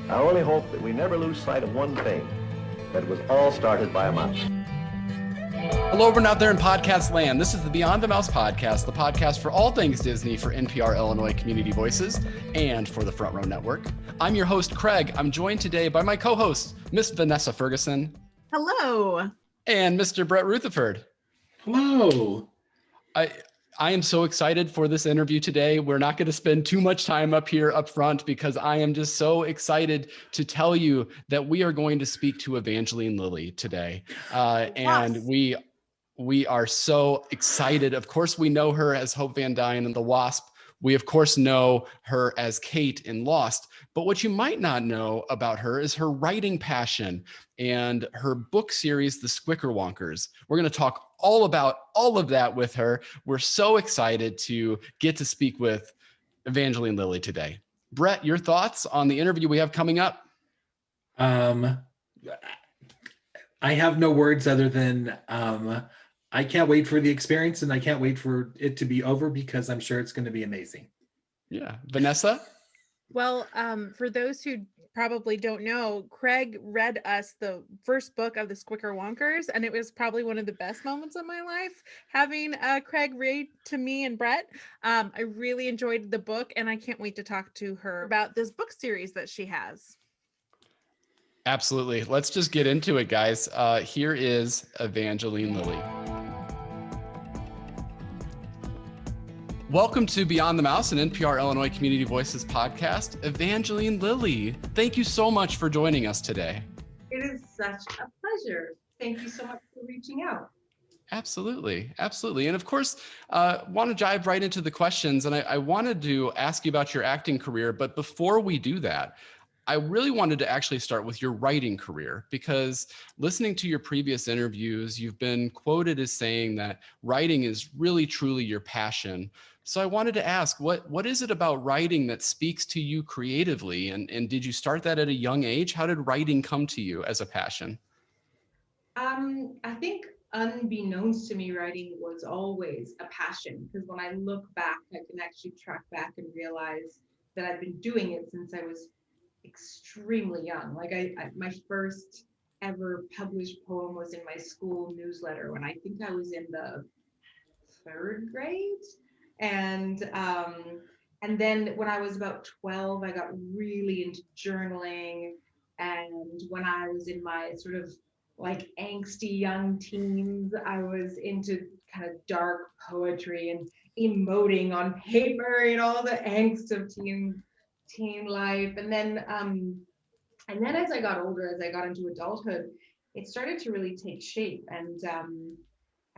I only hope that we never lose sight of one thing, that it was all started by a mouse. Hello, everyone out there in podcast land. This is the Beyond the Mouse podcast, the podcast for all things Disney for NPR Illinois Community Voices and for the Front Row Network. I'm your host, Craig. I'm joined today by my co-host, Miss Vanessa Ferguson. Hello. And Mr. Brett Rutherford. Hello. I am so excited for this interview today. We're not going to spend too much time up here up front because I am just so excited to tell you that we are going to speak to Evangeline Lilly today. And we are so excited. Of course, we know her as Hope van Dyne in The Wasp. We, of course, know her as Kate in Lost. But what you might not know about her is her writing passion and her book series, The Squickerwonkers. We're going to talk all about all of that with her. We're so excited to get to speak with Evangeline Lilly today. Brett, your thoughts on the interview we have coming up? I have no words other than I can't wait for the experience, and I can't wait for it to be over because I'm sure it's going to be amazing. Yeah. Vanessa? Well, for those who probably don't know, Craig read us the first book of the Squickerwonkers, and it was probably one of the best moments of my life having Craig read to me and Brett. I really enjoyed the book, and I can't wait to talk to her about this book series that she has. Absolutely. Let's just get into it, guys. Here is Evangeline Lilly. Welcome to Beyond the Mouse, an NPR Illinois Community Voices podcast. Evangeline Lilly, thank you so much for joining us today. It is such a pleasure. Thank you so much for reaching out. Absolutely. Absolutely. And of course, want to dive right into the questions. And I wanted to ask you about your acting career. But before we do that, I really wanted to actually start with your writing career, because listening to your previous interviews, you've been quoted as saying that writing is really, truly your passion. So I wanted to ask, what is it about writing that speaks to you creatively? And did you start that at a young age? How did writing come to you as a passion? I think unbeknownst to me, writing was always a passion, because when I look back, I can actually track back and realize that I've been doing it since I was extremely young. Like my first ever published poem was in my school newsletter when I think I was in the 3rd grade. And then when I was about 12, I got really into journaling. And when I was in my sort of like angsty young teens, I was into kind of dark poetry and emoting on paper and all the angst of teen life. And then as I got older, as I got into adulthood, it started to really take shape. And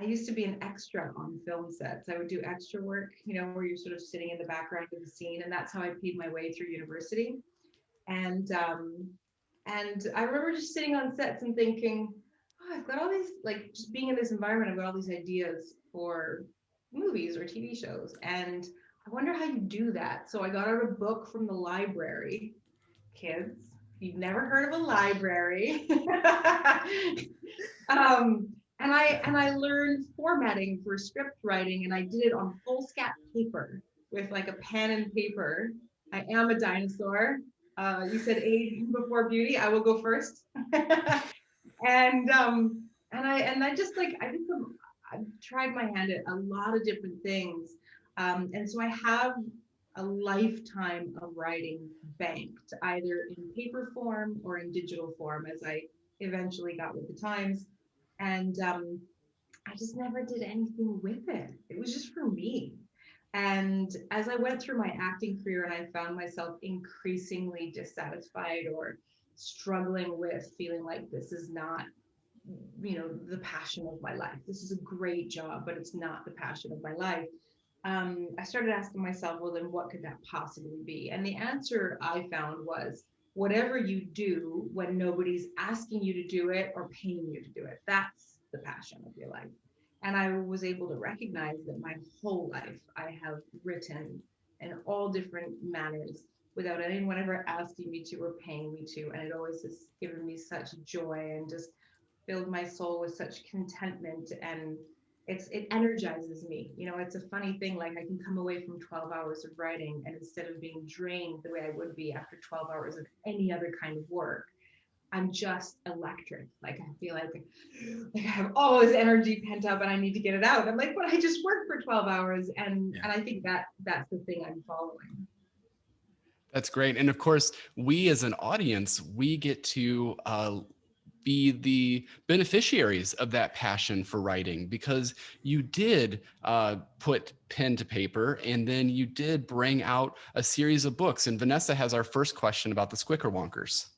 I used to be an extra on film sets. I would do extra work, where you're sort of sitting in the background of the scene, and that's how I paid my way through university. And I remember just sitting on sets and thinking, oh, I've got all these, like, just being in this environment, I've got all these ideas for movies or TV shows, and I wonder how you do that. So I got out a book from the library. Kids, if you've never heard of a library, and I learned formatting for script writing, and I did it on foolscap paper with like a pen and paper. I am a dinosaur. You said age before beauty. I will go first. And I just I've tried my hand at a lot of different things. And so I have a lifetime of writing banked, either in paper form or in digital form, as I eventually got with the times. And I just never did anything with it. It was just for me. And as I went through my acting career and I found myself increasingly dissatisfied or struggling with feeling like this is not, the passion of my life. This is a great job, but it's not the passion of my life. I started asking myself, well, then what could that possibly be? And the answer I found was, whatever you do when nobody's asking you to do it or paying you to do it, that's the passion of your life. And I was able to recognize that my whole life I have written in all different manners without anyone ever asking me to or paying me to. And it always has given me such joy and just filled my soul with such contentment and it energizes me. You know, it's a funny thing. Like I can come away from 12 hours of writing, and instead of being drained the way I would be after 12 hours of any other kind of work, I'm just electric. Like I feel like I have all this energy pent up and I need to get it out. I'm like, but I just worked for 12 hours. And I think that's the thing I'm following. That's great. And of course, we as an audience, we get to be the beneficiaries of that passion for writing, because you did put pen to paper, and then you did bring out a series of books. And Vanessa has our first question about the Squickerwonkers.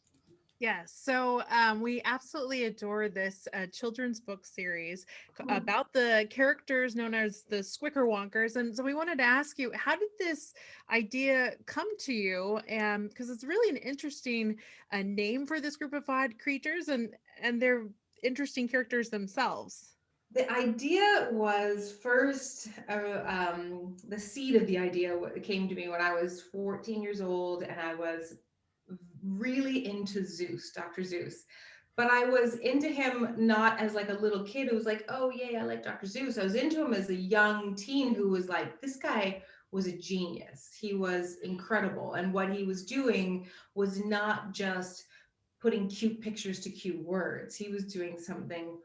Yes. So we absolutely adore this children's book series about the characters known as the Squickerwonkers. And so we wanted to ask you, how did this idea come to you? Because it's really an interesting name for this group of odd creatures, and they're interesting characters themselves. The idea was first, the seed of the idea came to me when I was 14 years old, and I was really into Zeus, Dr. Zeus. But I was into him not as like a little kid who was like, oh yay, I like Dr. Zeus. I was into him as a young teen who was like, this guy was a genius. He was incredible. And what he was doing was not just putting cute pictures to cute words. He was doing something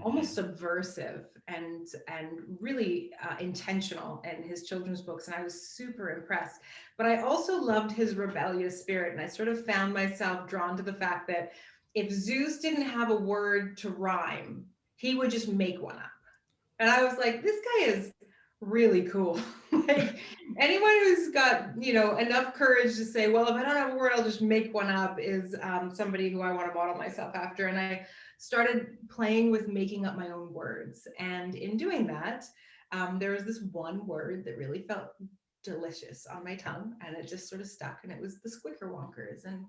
almost subversive and really intentional in his children's books, and I was super impressed. But I also loved his rebellious spirit, and I sort of found myself drawn to the fact that if Zeus didn't have a word to rhyme, he would just make one up. And I was like, this guy is really cool. Like anyone who's got, you know, enough courage to say, well, if I don't have a word, I'll just make one up, is somebody who I want to model myself after. And I started playing with making up my own words. And in doing that, there was this one word that really felt delicious on my tongue, and it just sort of stuck, and it was the Squickerwonkers. And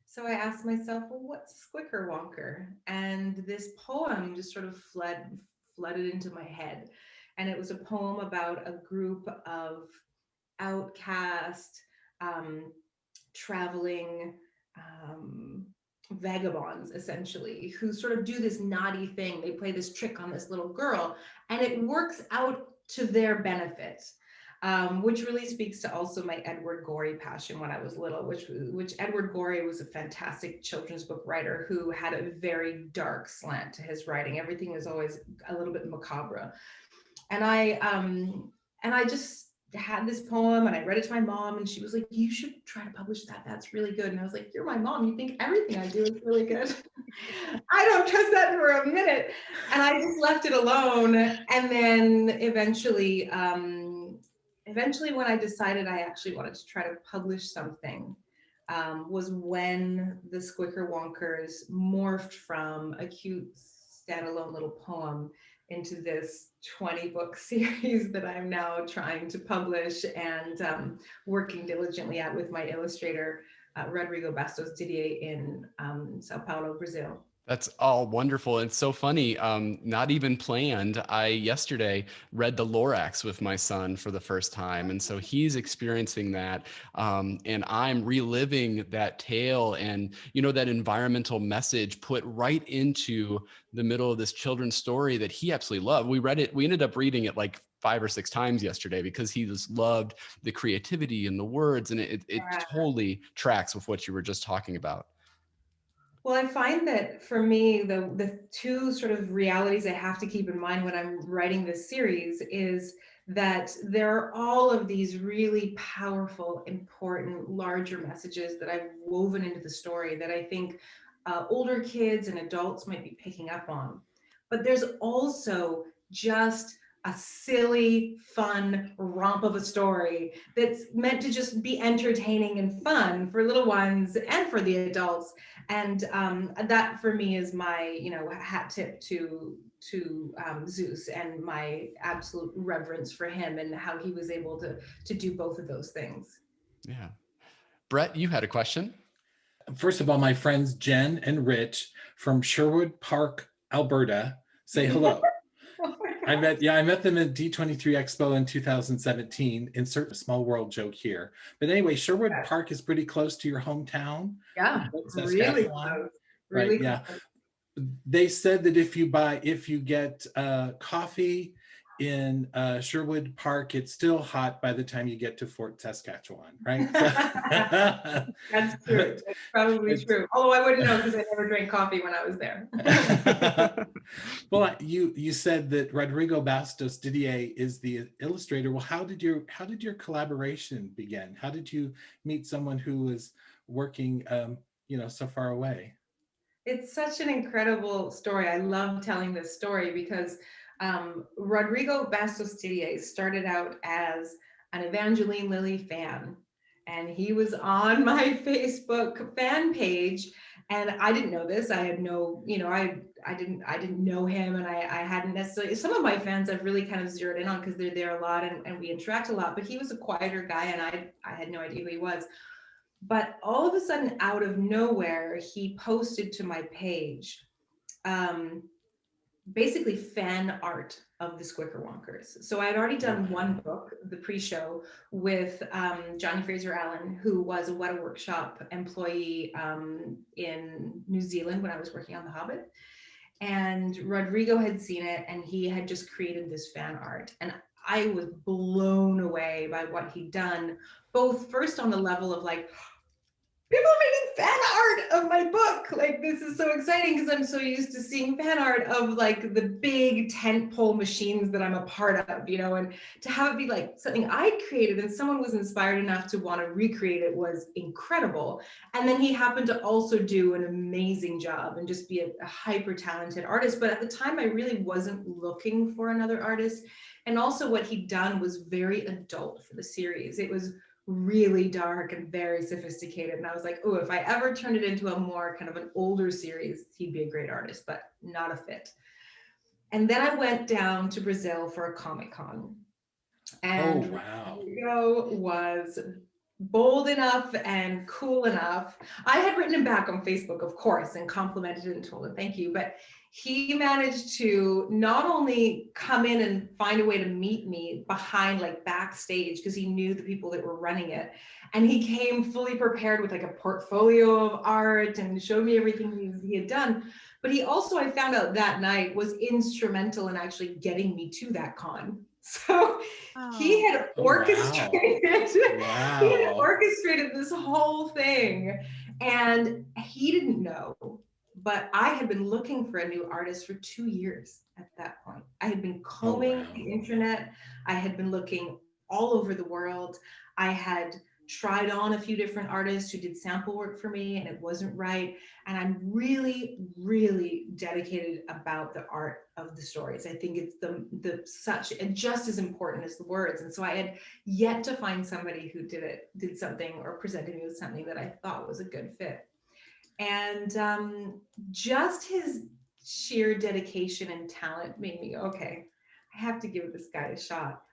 so I asked myself, well, what's a Squickerwonker? And this poem just sort of flooded into my head. And it was a poem about a group of outcast, traveling vagabonds, essentially, who sort of do this naughty thing. They play this trick on this little girl, and it works out to their benefit, which really speaks to also my Edward Gorey passion when I was little, which Edward Gorey was a fantastic children's book writer who had a very dark slant to his writing. Everything was always a little bit macabre. And I just had this poem, and I read it to my mom, and she was like, you should try to publish that. That's really good. And I was like, you're my mom. You think everything I do is really good. I don't trust that for a minute. And I just left it alone. And then eventually when I decided I actually wanted to try to publish something, was when the Squickerwonkers morphed from a cute standalone little poem into this 20-book series that I'm now trying to publish and working diligently at with my illustrator, Rodrigo Bastos Didier in Sao Paulo, Brazil. That's all wonderful. And so funny, not even planned. I yesterday read The Lorax with my son for the first time. And so he's experiencing that. And I'm reliving that tale and, you know, that environmental message put right into the middle of this children's story that he absolutely loved. We read it. We ended up reading it like 5 or 6 times yesterday because he just loved the creativity and the words. And it totally tracks with what you were just talking about. Well, I find that for me, the two sort of realities I have to keep in mind when I'm writing this series is that there are all of these really powerful, important, larger messages that I've woven into the story that I think older kids and adults might be picking up on. But there's also just a silly, fun romp of a story that's meant to just be entertaining and fun for little ones and for the adults. And that for me is my, you know, hat tip to Zeus and my absolute reverence for him and how he was able to do both of those things. Yeah. Brett, you had a question? First of all, my friends Jen and Rich from Sherwood Park, Alberta, say hello. I met them at D23 Expo in 2017. Insert a small world joke here. But anyway, Sherwood Park is pretty close to your hometown. Yeah, really close. Really close. Yeah. they said that if you get coffee in Sherwood Park, it's still hot by the time you get to Fort Saskatchewan, right? That's true. That's probably true. Although I wouldn't know because I never drank coffee when I was there. Well, you said that Rodrigo Bastos Didier is the illustrator. Well, how did your collaboration begin? How did you meet someone who was working, so far away? It's such an incredible story. I love telling this story because Rodrigo Bastos Didier started out as an Evangeline Lilly fan, and he was on my Facebook fan page. And I didn't know this. I had no, I didn't know him, and I hadn't necessarily. Some of my fans I've really kind of zeroed in on because they're there a lot and we interact a lot. But he was a quieter guy, and I had no idea who he was. But all of a sudden, out of nowhere, he posted to my page basically fan art of the Squickerwonkers. So I had already done one book, the pre-show, with Johnny Fraser Allen, who was a Weta Workshop employee in New Zealand when I was working on The Hobbit. And Rodrigo had seen it, and he had just created this fan art. And I was blown away by what he'd done, both first on the level of like, people are making fan art of my book. Like, this is so exciting because I'm so used to seeing fan art of like the big tentpole machines that I'm a part of, and to have it be like something I created and someone was inspired enough to want to recreate it was incredible. And then he happened to also do an amazing job and just be a hyper talented artist. But at the time, I really wasn't looking for another artist. And also what he'd done was very adult for the series. It was really dark and very sophisticated. And I was like, oh, if I ever turned it into a more kind of an older series, he'd be a great artist, but not a fit. And then I went down to Brazil for a Comic-Con. And Rodrigo was bold enough and cool enough. I had written him back on Facebook, of course, and complimented it and told him thank you. But he managed to not only come in and find a way to meet me behind, like backstage, because he knew the people that were running it. And he came fully prepared with like a portfolio of art and showed me everything he had done. But he also, I found out that night, was instrumental in actually getting me to that con. So he had orchestrated, he had orchestrated this whole thing, and he didn't know, but I had been looking for a new artist for 2 years at that point. I had been combing the internet. I had been looking all over the world. I had tried on a few different artists who did sample work for me, and it wasn't right. And I'm really, really dedicated about the art of the stories. I think it's such and just as important as the words. And so I had yet to find somebody who did something or presented me with something that I thought was a good fit. And just his sheer dedication and talent made me, okay, I have to give this guy a shot.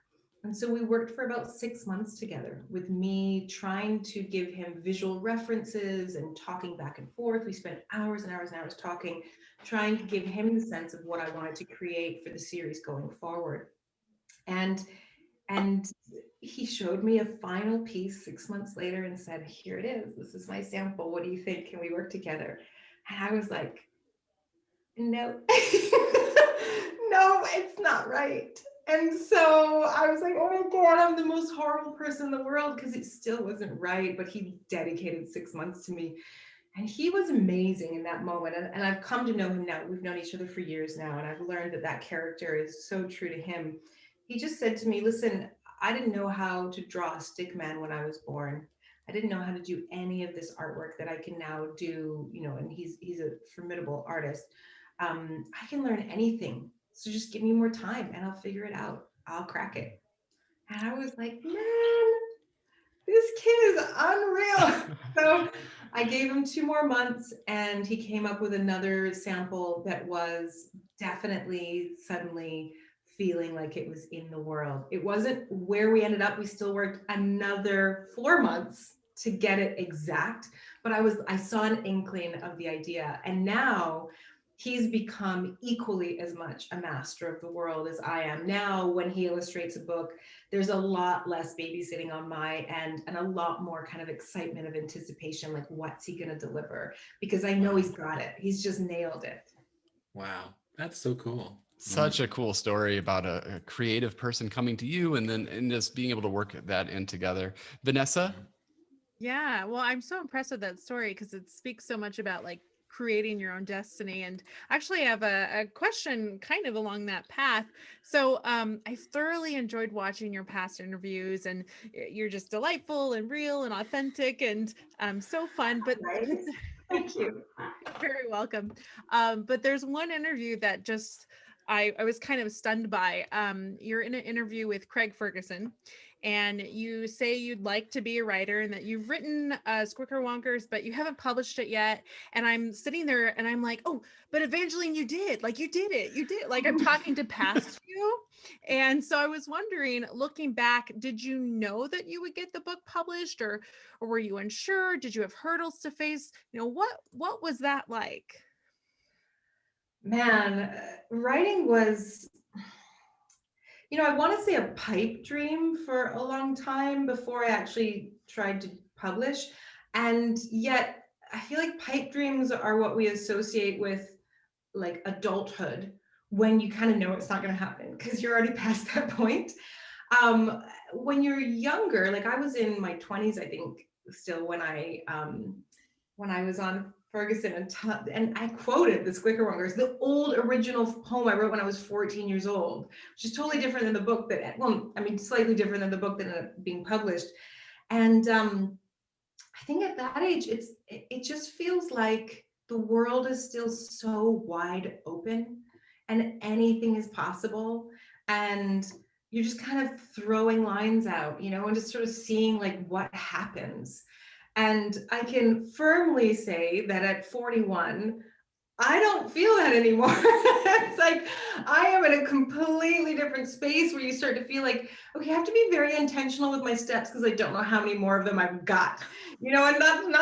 And so we worked for about 6 months together, with me trying to give him visual references and talking back and forth. We spent hours and hours and hours talking, trying to give him the sense of what I wanted to create for the series going forward. And he showed me a final piece 6 months later and said, here it is. This is my sample. What do you think? Can we work together? And I was like, no, no, it's not right. And so I was like, oh my God, I'm the most horrible person in the world, because it still wasn't right. But he dedicated 6 months to me. And he was amazing in that moment. And I've come to know him now. We've known each other for years now. And I've learned that character is so true to him. He just said to me, listen, I didn't know how to draw a stick man when I was born. I didn't know how to do any of this artwork that I can now do, and he's a formidable artist. I can learn anything. So just give me more time and I'll figure it out. I'll crack it. And I was like, man, this kid is unreal. So I gave him 2 more months and he came up with another sample that was definitely suddenly feeling like it was in the world. It wasn't where we ended up. We still worked another 4 months to get it exact, but I saw an inkling of the idea. And now he's become equally as much a master of the world as I am. Now, when he illustrates a book, there's a lot less babysitting on my end and a lot more kind of excitement of anticipation, like what's he gonna deliver? Because I know he's got it. He's just nailed it. Wow, that's so cool. Such a cool story about a creative person coming to you and just being able to work that in together. Vanessa? Yeah, well, I'm so impressed with that story because it speaks so much about like creating your own destiny. And actually, I have a question kind of along that path. So, I thoroughly enjoyed watching your past interviews, and you're just delightful and real and authentic and so fun. But Nice. Thank you. very welcome. But there's one interview that just I was kind of stunned by. You're in an interview with Craig Ferguson, and you say you'd like to be a writer and that you've written Squickerwonkers, but you haven't published it yet. And I'm sitting there and I'm like, oh, but Evangeline, you did. Like, you did it. You did. Like, I'm talking to past you. And so I was wondering, looking back, did you know that you would get the book published, or were you unsure? Did you have hurdles to face? You know, what was that like? Man, writing was, I want to say a pipe dream for a long time before I actually tried to publish. And yet, I feel like pipe dreams are what we associate with like adulthood when you kind of know it's not going to happen because you're already past that point. When you're younger, like I was in my 20s, I think, still when I was on Ferguson and I quoted the Squickerwonkers, the old original poem I wrote when I was 14 years old, which is totally different than the book that, well, I mean, slightly different than the book that ended up being published. And I think at that age, it just feels like the world is still so wide open and anything is possible. And you're just kind of throwing lines out, and just sort of seeing like what happens. And I can firmly say that at 41, I don't feel that anymore. It's like I am in a completely different space where you start to feel like, okay, I have to be very intentional with my steps because I don't know how many more of them I've got. And not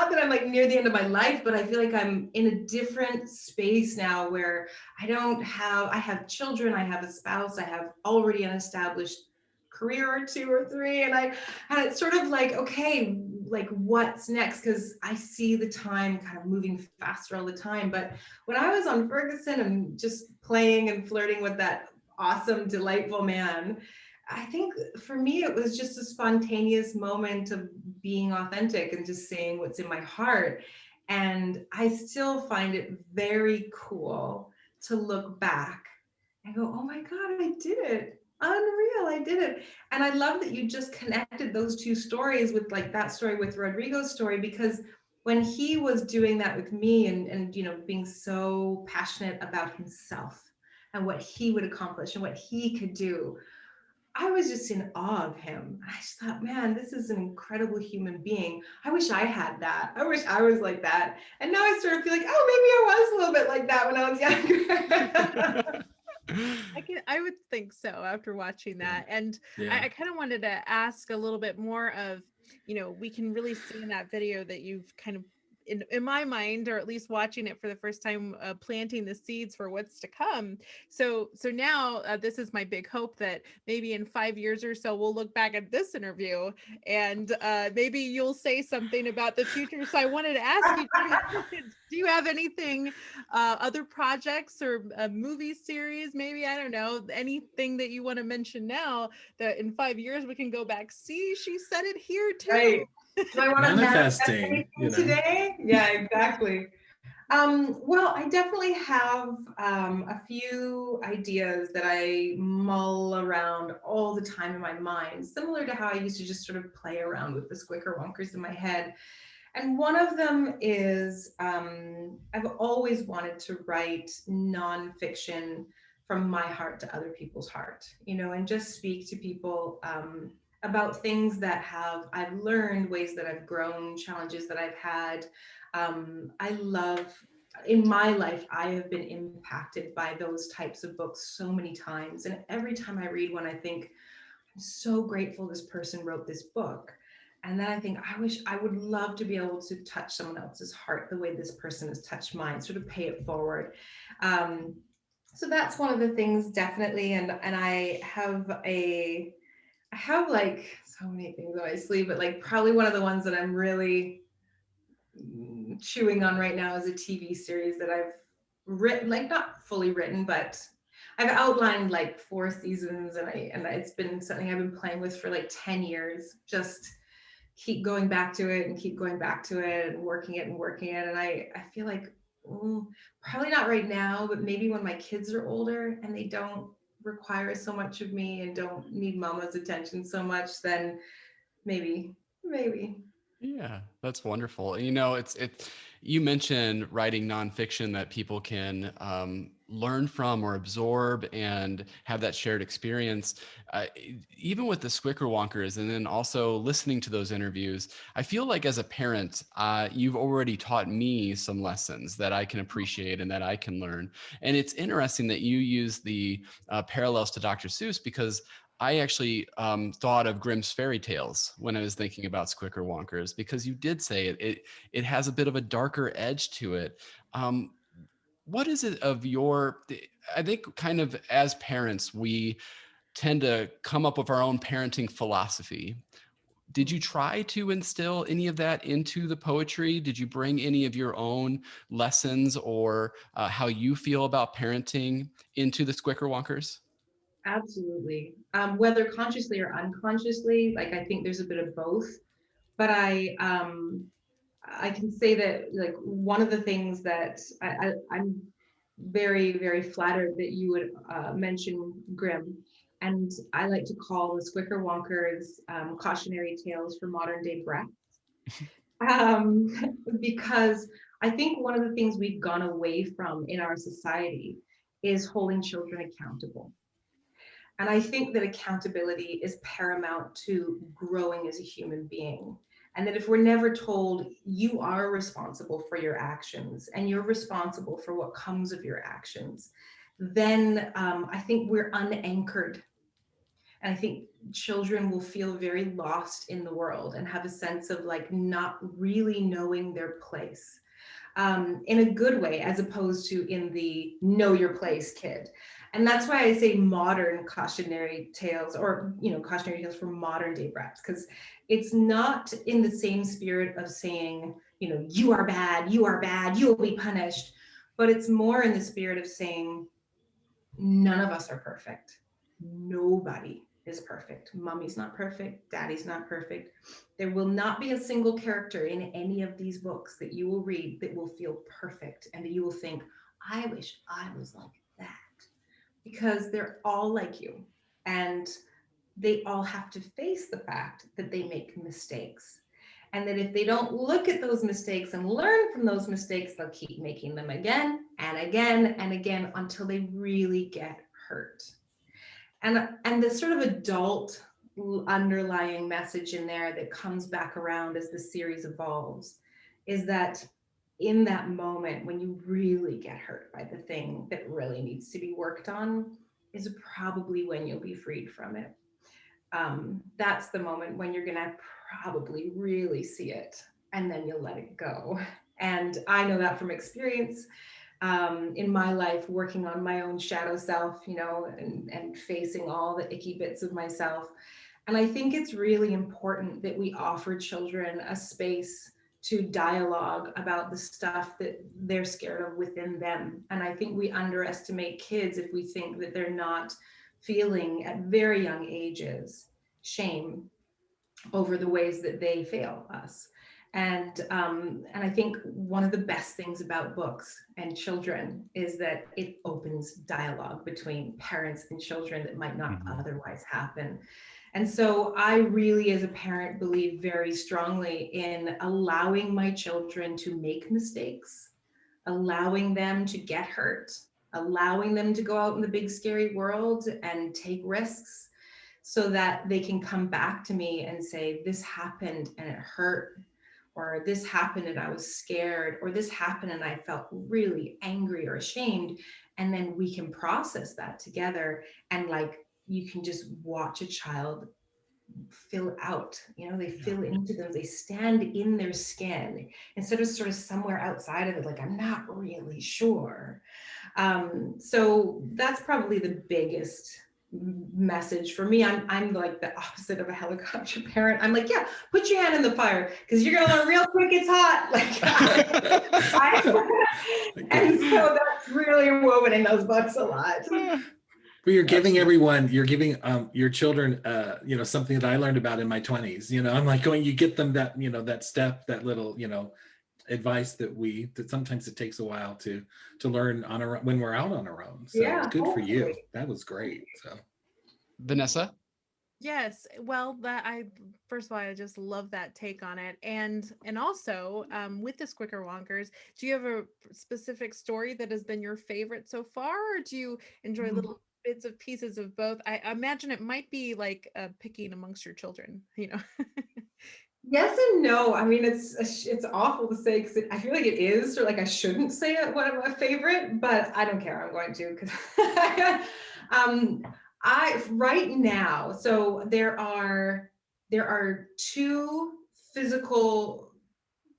that I'm like near the end of my life, but I feel like I'm in a different space now where I have children, I have a spouse, I have already an established career or two or three, and it's sort of like, okay, like what's next? Because I see the time kind of moving faster all the time. But when I was on Ferguson and just playing and flirting with that awesome, delightful man, I think for me it was just a spontaneous moment of being authentic and just saying what's in my heart. And I still find it very cool to look back and go, oh my God, I did it. Unreal, I did it. And I love that you just connected those two stories with like that story with Rodrigo's story, because when he was doing that with me and being so passionate about himself and what he would accomplish and what he could do, I was just in awe of him. I just thought, man, this is an incredible human being. I wish I had that. I wish I was like that. And now I sort of feel like, oh, maybe I was a little bit like that when I was younger. I would think so after watching that. And Yeah. I kind of wanted to ask a little bit more of, we can really see in that video that you've kind of, in my mind, or at least watching it for the first time, planting the seeds for what's to come. So now this is my big hope that maybe in 5 years or so, we'll look back at this interview and maybe you'll say something about the future. So I wanted to ask you, do you have anything, other projects or a movie series, maybe, I don't know, anything that you want to mention now that in 5 years we can go back, see, she said it here too. Right. Do I want to manifest Manifesting, anything today? Yeah, exactly. Well, I definitely have a few ideas that I mull around all the time in my mind, similar to how I used to just sort of play around with the Squickerwonkers in my head. And one of them is I've always wanted to write nonfiction from my heart to other people's heart, and just speak to people about things that I've learned, ways that I've grown, challenges that I've had. I love, in my life, I have been impacted by those types of books so many times. And every time I read one, I think, I'm so grateful this person wrote this book. And then I think, I would love to be able to touch someone else's heart the way this person has touched mine, sort of pay it forward. So that's one of the things, definitely. And I have like so many things on my sleeve, but like probably one of the ones that I'm really chewing on right now is a TV series that I've written, like not fully written, but I've outlined like 4 seasons, and it's been something I've been playing with for like 10 years. Just keep going back to it and keep going back to it and working it and working it. And I feel like probably not right now, but maybe when my kids are older and they don't require so much of me and don't need mama's attention so much, then maybe. Yeah, that's wonderful. You know, you mentioned writing nonfiction that people can learn from or absorb and have that shared experience. Even with the Squickerwonkers, and then also listening to those interviews, I feel like as a parent, you've already taught me some lessons that I can appreciate and that I can learn. And it's interesting that you use the parallels to Dr. Seuss, because I actually thought of Grimm's fairy tales when I was thinking about Squickerwonkers, because you did say it has a bit of a darker edge to it. What is it of I think kind of as parents, we tend to come up with our own parenting philosophy. Did you try to instill any of that into the poetry? Did you bring any of your own lessons or how you feel about parenting into the Squickerwonkers? Absolutely. Whether consciously or unconsciously, like I think there's a bit of both. But I can say that like one of the things that I'm very, very flattered that you would mention Grimm. And I like to call the Squickerwonkers cautionary tales for modern day brats. Because I think one of the things we've gone away from in our society is holding children accountable. And I think that accountability is paramount to growing as a human being. And that if we're never told you are responsible for your actions and you're responsible for what comes of your actions, then I think we're unanchored. And I think children will feel very lost in the world and have a sense of like not really knowing their place in a good way, as opposed to in the know your place kid. And that's why I say modern cautionary tales, or cautionary tales for modern day brats, because it's not in the same spirit of saying, you are bad, you will be punished, but it's more in the spirit of saying none of us are perfect. Nobody is perfect. Mommy's not perfect. Daddy's not perfect. There will not be a single character in any of these books that you will read that will feel perfect and that you will think, I wish I was like that. Because they're all like you. And they all have to face the fact that they make mistakes. And that if they don't look at those mistakes and learn from those mistakes, they'll keep making them again and again and again until they really get hurt. And the sort of adult underlying message in there that comes back around as the series evolves is that in that moment when you really get hurt by the thing that really needs to be worked on is probably when you'll be freed from it. That's the moment when you're gonna probably really see it, and then you'll let it go. And I know that from experience. In my life, working on my own shadow self, and facing all the icky bits of myself. And I think it's really important that we offer children a space to dialogue about the stuff that they're scared of within them. And I think we underestimate kids if we think that they're not feeling at very young ages shame over the ways that they fail us. And I think one of the best things about books and children is that it opens dialogue between parents and children that might not otherwise happen. And so I really, as a parent, believe very strongly in allowing my children to make mistakes, allowing them to get hurt, allowing them to go out in the big scary world and take risks so that they can come back to me and say, this happened and it hurt, or this happened and I was scared, or this happened and I felt really angry or ashamed. And then we can process that together. And like, you can just watch a child fill out, they fill into them, they stand in their skin instead of sort of somewhere outside of it, like, I'm not really sure. So that's probably the biggest message. For me, I'm like the opposite of a helicopter parent. I'm like, yeah, put your hand in the fire because you're gonna learn real quick it's hot. And so that's really woven in those books a lot. But you're giving your children, something that I learned about in my 20s. I'm like you get them that, that step, that little, advice that sometimes it takes a while to learn when we're out on our own. So yeah, good hopefully. for you. That was great. So Vanessa? Yes, well, first of all, I just love that take on it, and also with the Squickerwonkers, do you have a specific story that has been your favorite so far, or do you enjoy little bits of pieces of both? I imagine it might be like picking amongst your children, Yes and no. I mean, it's awful to say because I feel like it is, or like I shouldn't say it one of my favorite, but I don't care. I'm going to because right now. So there are 2 physical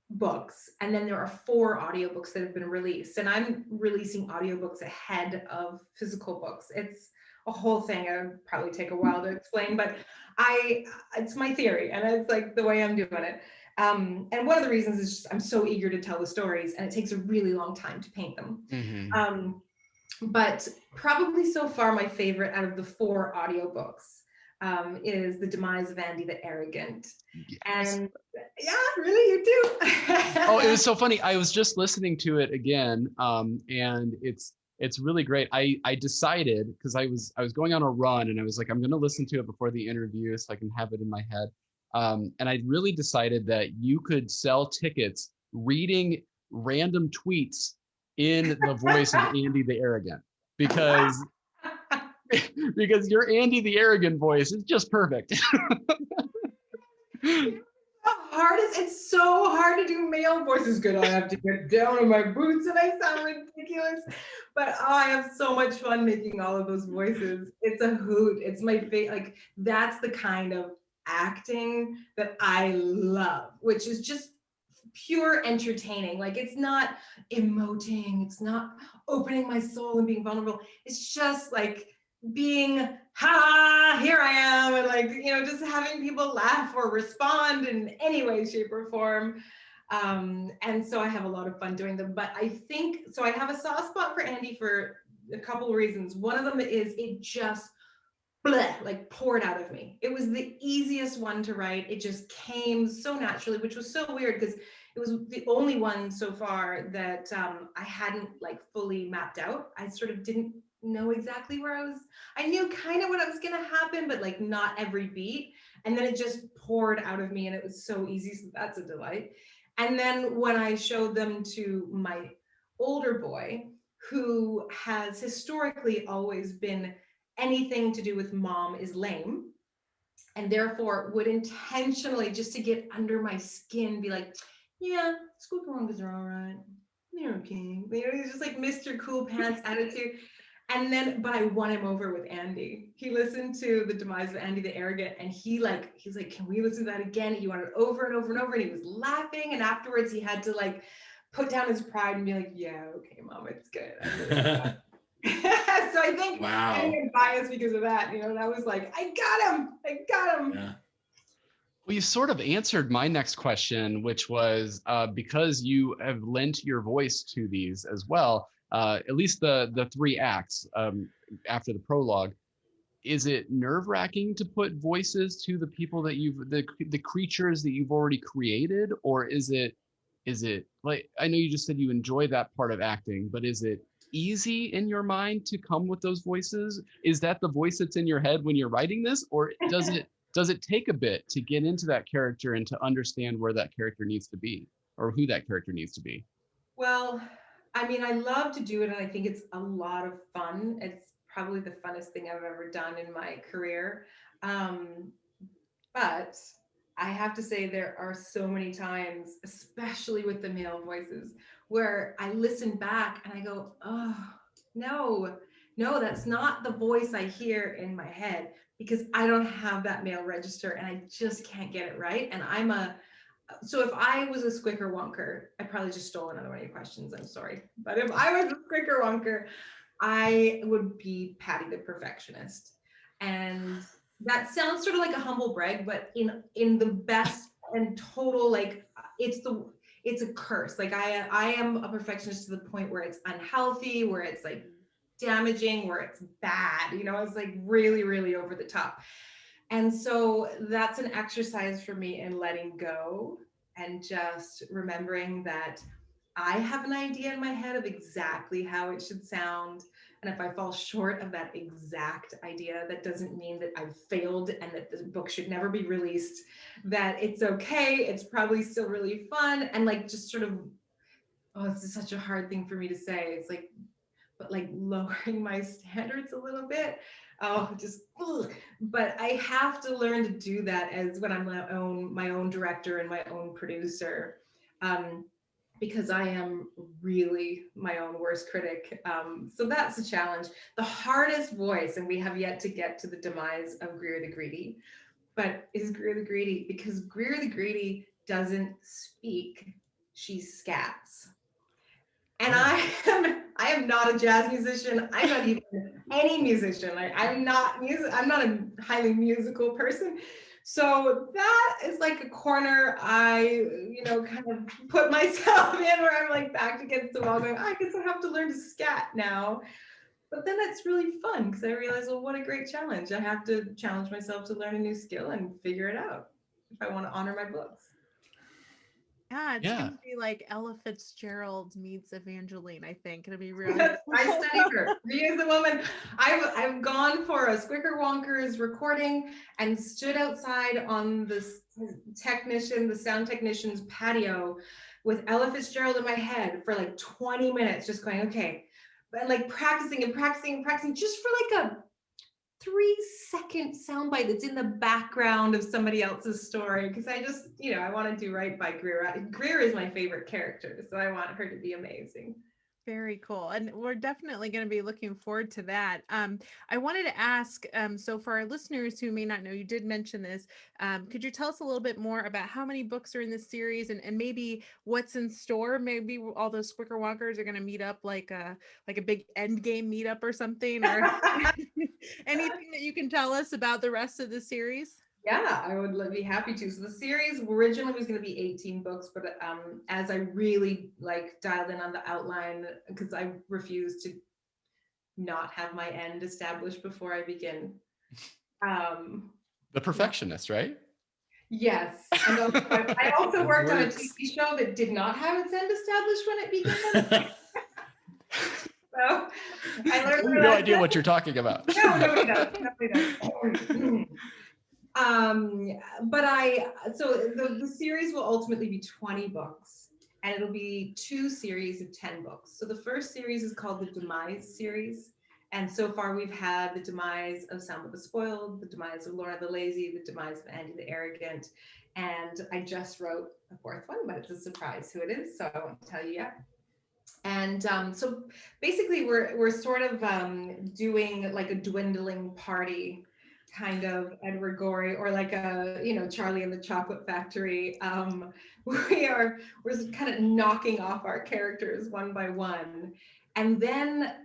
books, and then there are 4 audiobooks that have been released, and I'm releasing audiobooks ahead of physical books. It's a whole thing. It would probably take a while to explain, but it's my theory, and it's like the way I'm doing it. And one of the reasons is just I'm so eager to tell the stories, and it takes a really long time to paint them. Mm-hmm. But probably so far my favorite out of the 4 audiobooks is The Demise of Andy the Arrogant. Yes. And yeah, really, you do. Oh, it was so funny. I was just listening to it again, and it's really great. I decided, because I was going on a run, and I was like, I'm going to listen to it before the interview so I can have it in my head. And I really decided that you could sell tickets reading random tweets in the voice of Andy the Arrogant, because your Andy the Arrogant voice is just perfect. It's so hard to do male voices good. I have to get down on my boots and I sound ridiculous, but I have so much fun making all of those voices. It's a hoot. It's my favorite. Like, that's the kind of acting that I love, which is just pure entertaining. Like, it's not emoting, it's not opening my soul and being vulnerable. It's just like being here I am, and like, just having people laugh or respond in any way, shape, or form. And so I have a lot of fun doing them. But I think so I have a soft spot for Andy for a couple of reasons. One of them is it just like poured out of me. It was the easiest one to write. It just came so naturally, which was so weird because it was the only one so far that I hadn't like fully mapped out. I sort of didn't know exactly where I knew kind of what was going to happen, but like not every beat. And then it just poured out of me, and it was so easy. So that's a delight. And then when I showed them to my older boy, who has historically always been anything to do with mom is lame, and therefore would intentionally, just to get under my skin, be like, yeah, Squickerwonkers are all right. They're okay. He's just like Mr. Cool Pants attitude. And then, but I won him over with Andy. He listened to The Demise of Andy the Arrogant, and he's like, can we listen to that again? He wanted it over and over and over, and he was laughing. And afterwards he had to like put down his pride and be like, yeah, okay, mom, it's good. So I think I'm biased because of that. That was like, I got him. Yeah. Well, you sort of answered my next question, which was because you have lent your voice to these as well, at least the 3 acts after the prologue. Is it nerve-wracking to put voices to the people that the creatures that you've already created, or is it like, I know you just said you enjoy that part of acting, but is it easy in your mind to come with those voices? Is that the voice that's in your head when you're writing this, or does it take a bit to get into that character and to understand where that character needs to be, or who that character needs to be? Well, I mean, I love to do it, and I think it's a lot of fun. It's probably the funnest thing I've ever done in my career. But I have to say, there are so many times, especially with the male voices, where I listen back and I go, oh, no, that's not the voice I hear in my head, because I don't have that male register and I just can't get it right. And so if I was a Squickerwonker, I probably just stole another one of your questions, I'm sorry. But if I was a Squickerwonker, I would be Patty the Perfectionist. And that sounds sort of like a humble brag, but in the best and total, like it's a curse. Like I am a perfectionist to the point where it's unhealthy, where it's like damaging, where it's bad, you know, it's like really, really over the top. And so that's an exercise for me in letting go and just remembering that I have an idea in my head of exactly how it should sound. And if I fall short of that exact idea, that doesn't mean that I've failed and that the book should never be released, that it's okay. It's probably still really fun. And like, just sort of, oh, this is such a hard thing for me to say. It's like, but like lowering my standards a little bit. Oh, just, ugh. But I have to learn to do that as when I'm my own director and my own producer. Because I am really my own worst critic. So that's a challenge. The hardest voice, and we have yet to get to the demise of Greer the Greedy, but is Greer the Greedy, because Greer the Greedy doesn't speak, she scats. And I am not a jazz musician. I'm not even any musician. Like I'm not a highly musical person. So that is like a corner I, kind of put myself in, where I'm like backed against the wall going, I guess I have to learn to scat now. But then it's really fun because I realize, well, what a great challenge. I have to challenge myself to learn a new skill and figure it out if I want to honor my books. Yeah, it's Yeah. gonna be like Ella Fitzgerald meets Evangeline, I think. It'll be really I studied her. She is the woman. I've gone for a Squickerwonkers recording and stood outside on the sound technician's patio with Ella Fitzgerald in my head for like 20 minutes, just going, okay, but like practicing and practicing and practicing just for like a 3-second soundbite that's in the background of somebody else's story, because I just, I want to do right by Greer. Greer is my favorite character, so I want her to be amazing. Very cool. And we're definitely going to be looking forward to that. I wanted to ask, so for our listeners who may not know, you did mention this, could you tell us a little bit more about how many books are in this series, and maybe what's in store? Maybe all those Squickerwonkers are going to meet up like a big end game meetup or something, or anything that you can tell us about the rest of the series? Yeah, I would be happy to. So the series originally was going to be 18 books, but as I really dialed in on the outline, because I refuse to not have my end established before I begin. The perfectionist, right? Yes. And I also worked on a TV show that did not have its end established when it began. So I learned no idea what you're talking about. No, nobody does. So the series will ultimately be 20 books, and it'll be 2 series of 10 books. So the first series is called the Demise series. And so far we've had the demise of Selma the Spoiled, the demise of Lorna the Lazy, the demise of Andy the Arrogant. And I just wrote a 4th one, but it's a surprise who it is, so I won't tell you yet. And so basically we're sort of doing like a dwindling party kind of Edward Gorey, or like a, Charlie and the Chocolate Factory. We're kind of knocking off our characters one by one. And then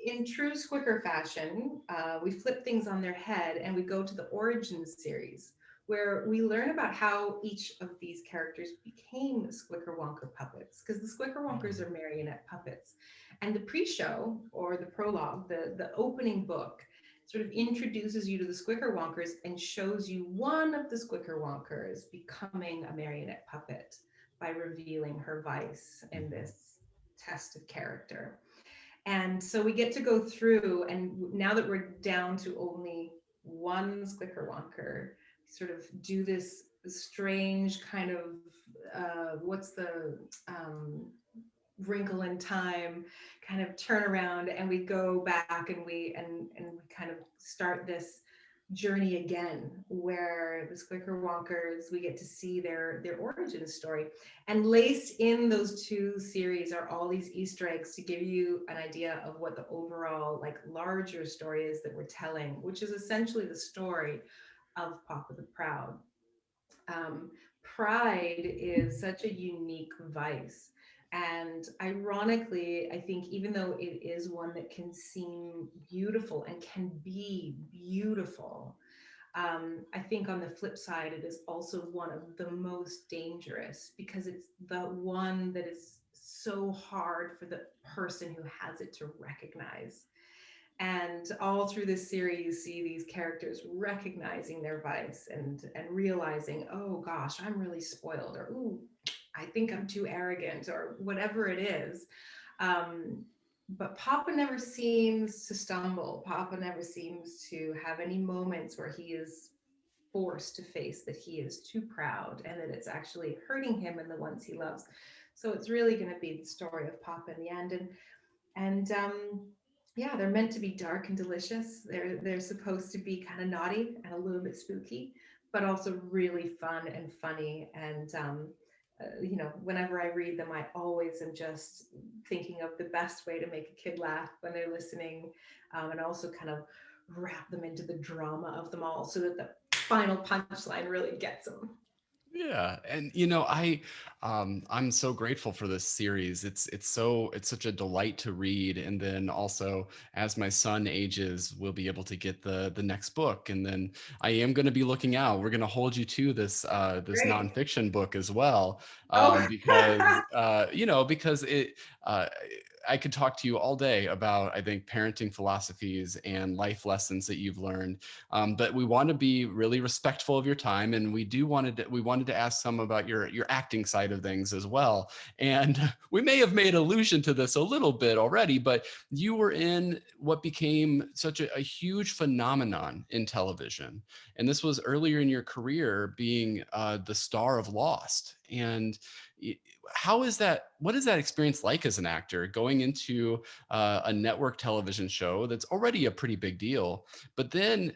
in true Squicker fashion, we flip things on their head and we go to the Origins series, where we learn about how each of these characters became Squickerwonker puppets, because the Squickerwonkers are marionette puppets. And the pre-show, or the prologue, the opening book, sort of introduces you to the Squickerwonkers and shows you one of the Squickerwonkers becoming a marionette puppet by revealing her vice in this test of character. And so we get to go through, and now that we're down to only one Squickerwonker, sort of do this strange kind of what's the wrinkle in time kind of turn around, and we go back and we kind of start this journey again, where the Squickerwonkers, we get to see their origin story. And laced in those 2 series are all these Easter eggs to give you an idea of what the overall larger story is that we're telling, which is essentially the story of Papa the Proud. Pride is such a unique vice And ironically, I think even though it is one that can seem beautiful and can be beautiful, I think on the flip side, it is also one of the most dangerous, because it's the one that is so hard for the person who has it to recognize. And all through this series, you see these characters recognizing their vice and realizing, oh gosh, I'm really spoiled, or ooh, I think I'm too arrogant, or whatever it is. But Papa never seems to stumble. Papa never seems to have any moments where he is forced to face that he is too proud and that it's actually hurting him and the ones he loves. So it's really going to be the story of Papa in the end. And yeah, they're meant to be dark and delicious. They're supposed to be kind of naughty and a little bit spooky, but also really fun and funny. And you know, whenever I read them, I always am just thinking of the best way to make a kid laugh when they're listening, and also kind of wrap them into the drama of them all so that the final punchline really gets them. Yeah, and I'm so grateful for this series. It's such a delight to read, and then also as my son ages, we'll be able to get the next book, and then I am going to be looking out. We're going to hold you to this Great. nonfiction book as well, Oh, because because it. I could talk to you all day about, I think, parenting philosophies and life lessons that you've learned. But we want to be really respectful of your time, and we wanted to ask some about your acting side of things as well. And we may have made allusion to this a little bit already, but you were in what became such a huge phenomenon in television, and this was earlier in your career, being the star of Lost. And how is that? What is that experience like as an actor, going into a network television show that's already a pretty big deal, but then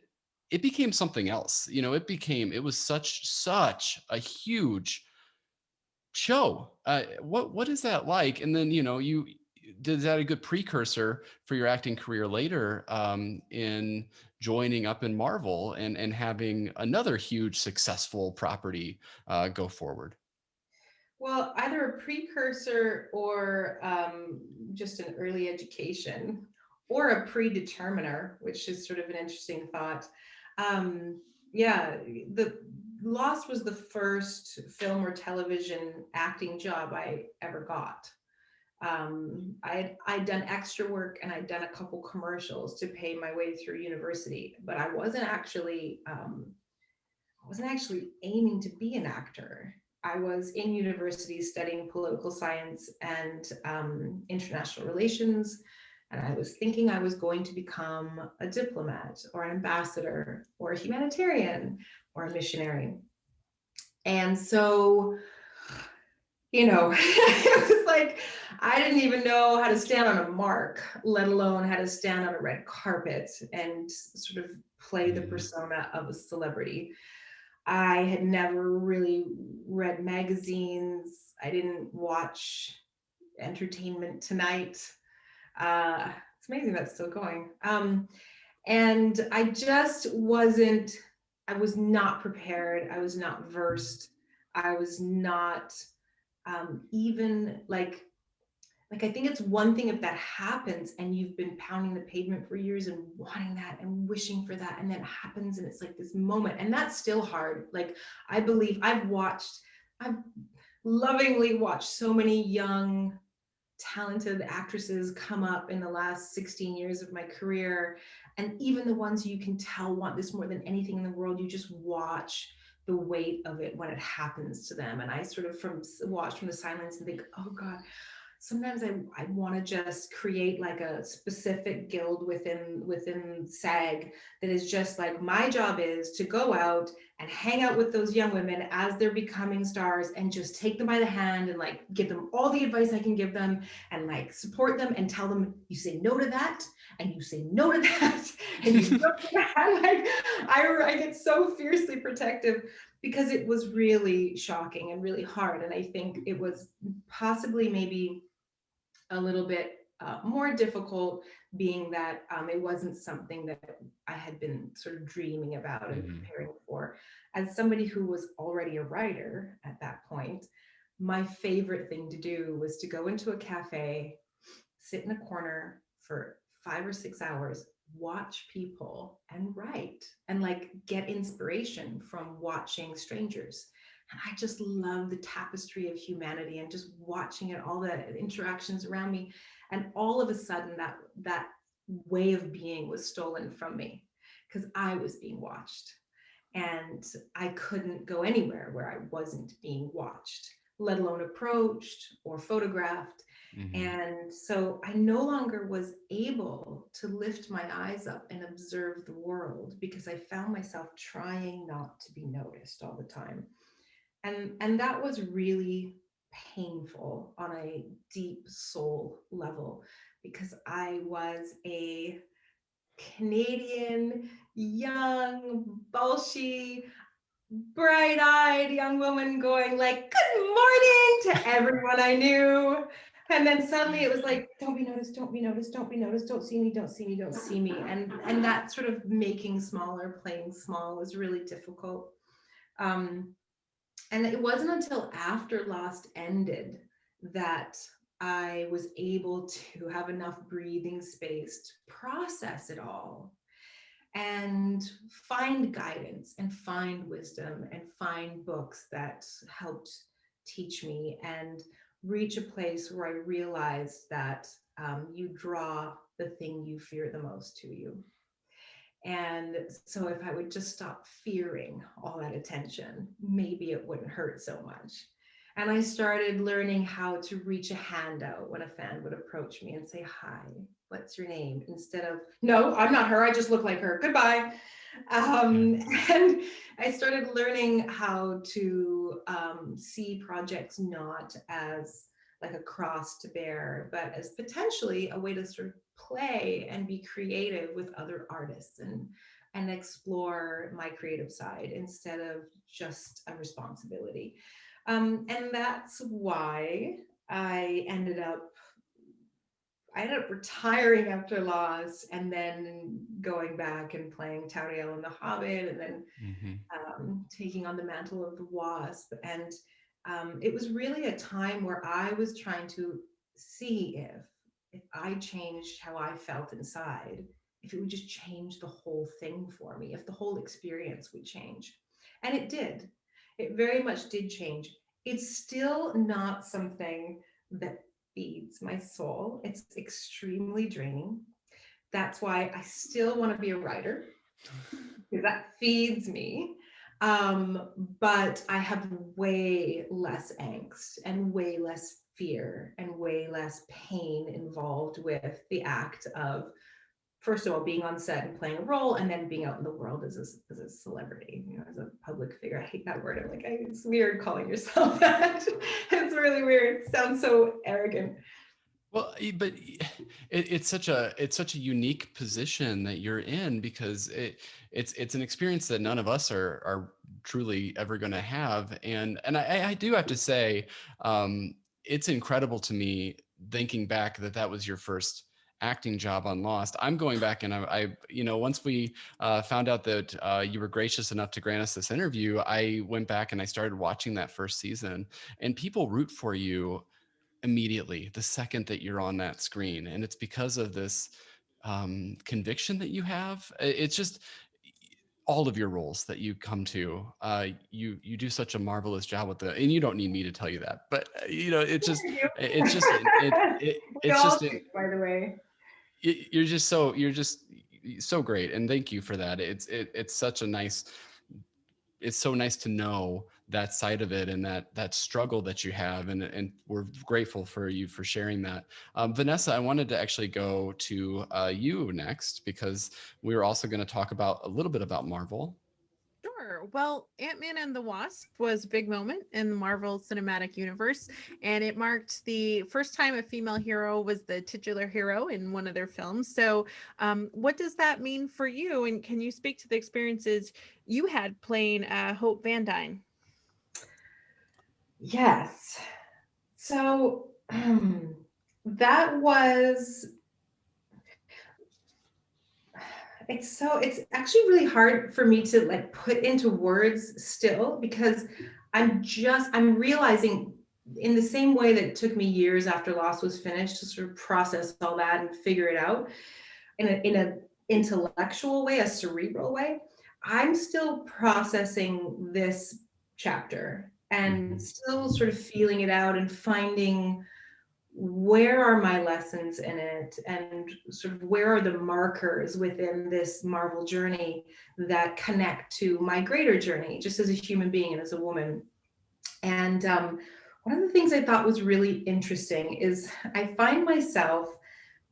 it became something else? It was such a huge show. What is that like? And then you did that a good precursor for your acting career later, in joining up in Marvel and having another huge successful property go forward. well, either a precursor or just an early education, or a predeterminer, which is sort of an interesting thought. Yeah, the Lost was the first film or television acting job I ever got. I'd done extra work and I'd done a couple commercials to pay my way through university, but I wasn't actually aiming to be an actor. I was in university studying political science and international relations, and I was thinking I was going to become a diplomat or an ambassador or a humanitarian or a missionary. And so, it was like I didn't even know how to stand on a mark, let alone how to stand on a red carpet and sort of play the persona of a celebrity. I had never really read magazines. I didn't watch Entertainment Tonight. It's amazing that's still going. And I was not prepared. I was not versed. I was not even like I think it's one thing if that happens and you've been pounding the pavement for years and wanting that and wishing for that, and then it happens and it's like this moment, and that's still hard. Like I believe I've lovingly watched so many young talented actresses come up in the last 16 years of my career, and even the ones you can tell want this more than anything in the world, you just watch the weight of it when it happens to them. And I sort of watch from the sidelines and think, oh God, sometimes I want to just create like a specific guild within SAG that is just like, my job is to go out and hang out with those young women as they're becoming stars and just take them by the hand and like give them all the advice I can give them and like support them and tell them, you say no to that and you say no to that and you go to that. Like I get so fiercely protective because it was really shocking and really hard. And I think it was possibly maybe a little bit more difficult, being that it wasn't something that I had been sort of dreaming about and preparing for. As somebody who was already a writer at that point, my favorite thing to do was to go into a cafe, sit in a corner for 5 or 6 hours, watch people and write and like get inspiration from watching strangers. And I just love the tapestry of humanity and just watching it, all the interactions around me. And all of a sudden that way of being was stolen from me because I was being watched. And I couldn't go anywhere where I wasn't being watched, let alone approached or photographed. Mhm. And so I no longer was able to lift my eyes up and observe the world because I found myself trying not to be noticed all the time. And that was really painful on a deep soul level because I was a Canadian, young, bolshy, bright-eyed young woman going like, good morning to everyone I knew. And then suddenly it was like, don't be noticed, don't be noticed, don't be noticed, don't see me, don't see me, don't see me. And that sort of making smaller, playing small was really difficult. And it wasn't until after Lost ended that I was able to have enough breathing space to process it all and find guidance and find wisdom and find books that helped teach me and reach a place where I realized that you draw the thing you fear the most to you. And so if I would just stop fearing all that attention, maybe it wouldn't hurt so much. And I started learning how to reach a hand out when a fan would approach me and say, hi, what's your name? Instead of, no, I'm not her, I just look like her, goodbye. And I started learning how to see projects not as like a cross to bear, but as potentially a way to sort of play and be creative with other artists and explore my creative side instead of just a responsibility. And that's why I ended up retiring after Lost and then going back and playing Tauriel in the Hobbit and then taking on the mantle of the Wasp. And it was really a time where I was trying to see if I changed how I felt inside, if it would just change the whole thing for me, if the whole experience would change. And it did. It very much did change. It's still not something that feeds my soul. It's extremely draining. That's why I still want to be a writer, because that feeds me. But I have way less angst and way less fear and way less pain involved with the act of, first of all, being on set and playing a role, and then being out in the world as a celebrity, you know, as a public figure. I hate that word. I'm like, it's weird calling yourself that. It's really weird. It sounds so arrogant. Well, but it's such a unique position that you're in, because it's an experience that none of us are truly ever going to have, and I do have to say, it's incredible to me thinking back that was your first acting job on Lost. I'm going back and I once we found out that you were gracious enough to grant us this interview, I went back and I started watching that first season, and people root for you immediately the second that you're on that screen, and it's because of this conviction that you have. It's just all of your roles that you come to, you do such a marvelous job with and you don't need me to tell you that, but it's just by the way, you're just so great, and thank you for that. It's so nice to know that side of it and that struggle that you have, and we're grateful for you for sharing that. Vanessa, I wanted to actually go to you next, because we were also going to talk about a little bit about Marvel. Sure. Well, Ant-Man and the Wasp was a big moment in the Marvel Cinematic Universe, and it marked the first time a female hero was the titular hero in one of their films. So what does that mean for you? And can you speak to the experiences you had playing Hope van Dyne? Yes. So that was, it's actually really hard for me to like put into words still, because I'm realizing in the same way that it took me years after Lost was finished to sort of process all that and figure it out in a intellectual way, a cerebral way, I'm still processing this chapter and still sort of feeling it out and finding where are my lessons in it and sort of where are the markers within this Marvel journey that connect to my greater journey just as a human being and as a woman. And one of the things I thought was really interesting is I find myself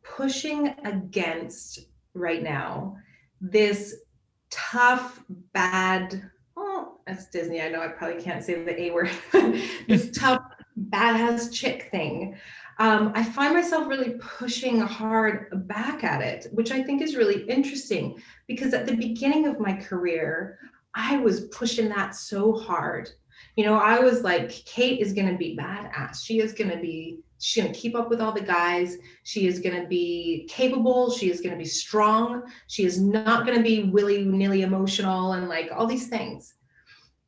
pushing against right now this tough, bad, oh, that's Disney. I know I probably can't say the A word, this tough, badass chick thing. I find myself really pushing hard back at it, which I think is really interesting because at the beginning of my career, I was pushing that so hard. You know, I was like, Kate is going to be badass. She's going to keep up with all the guys. She is going to be capable. She is going to be strong. She is not going to be willy-nilly emotional and like all these things.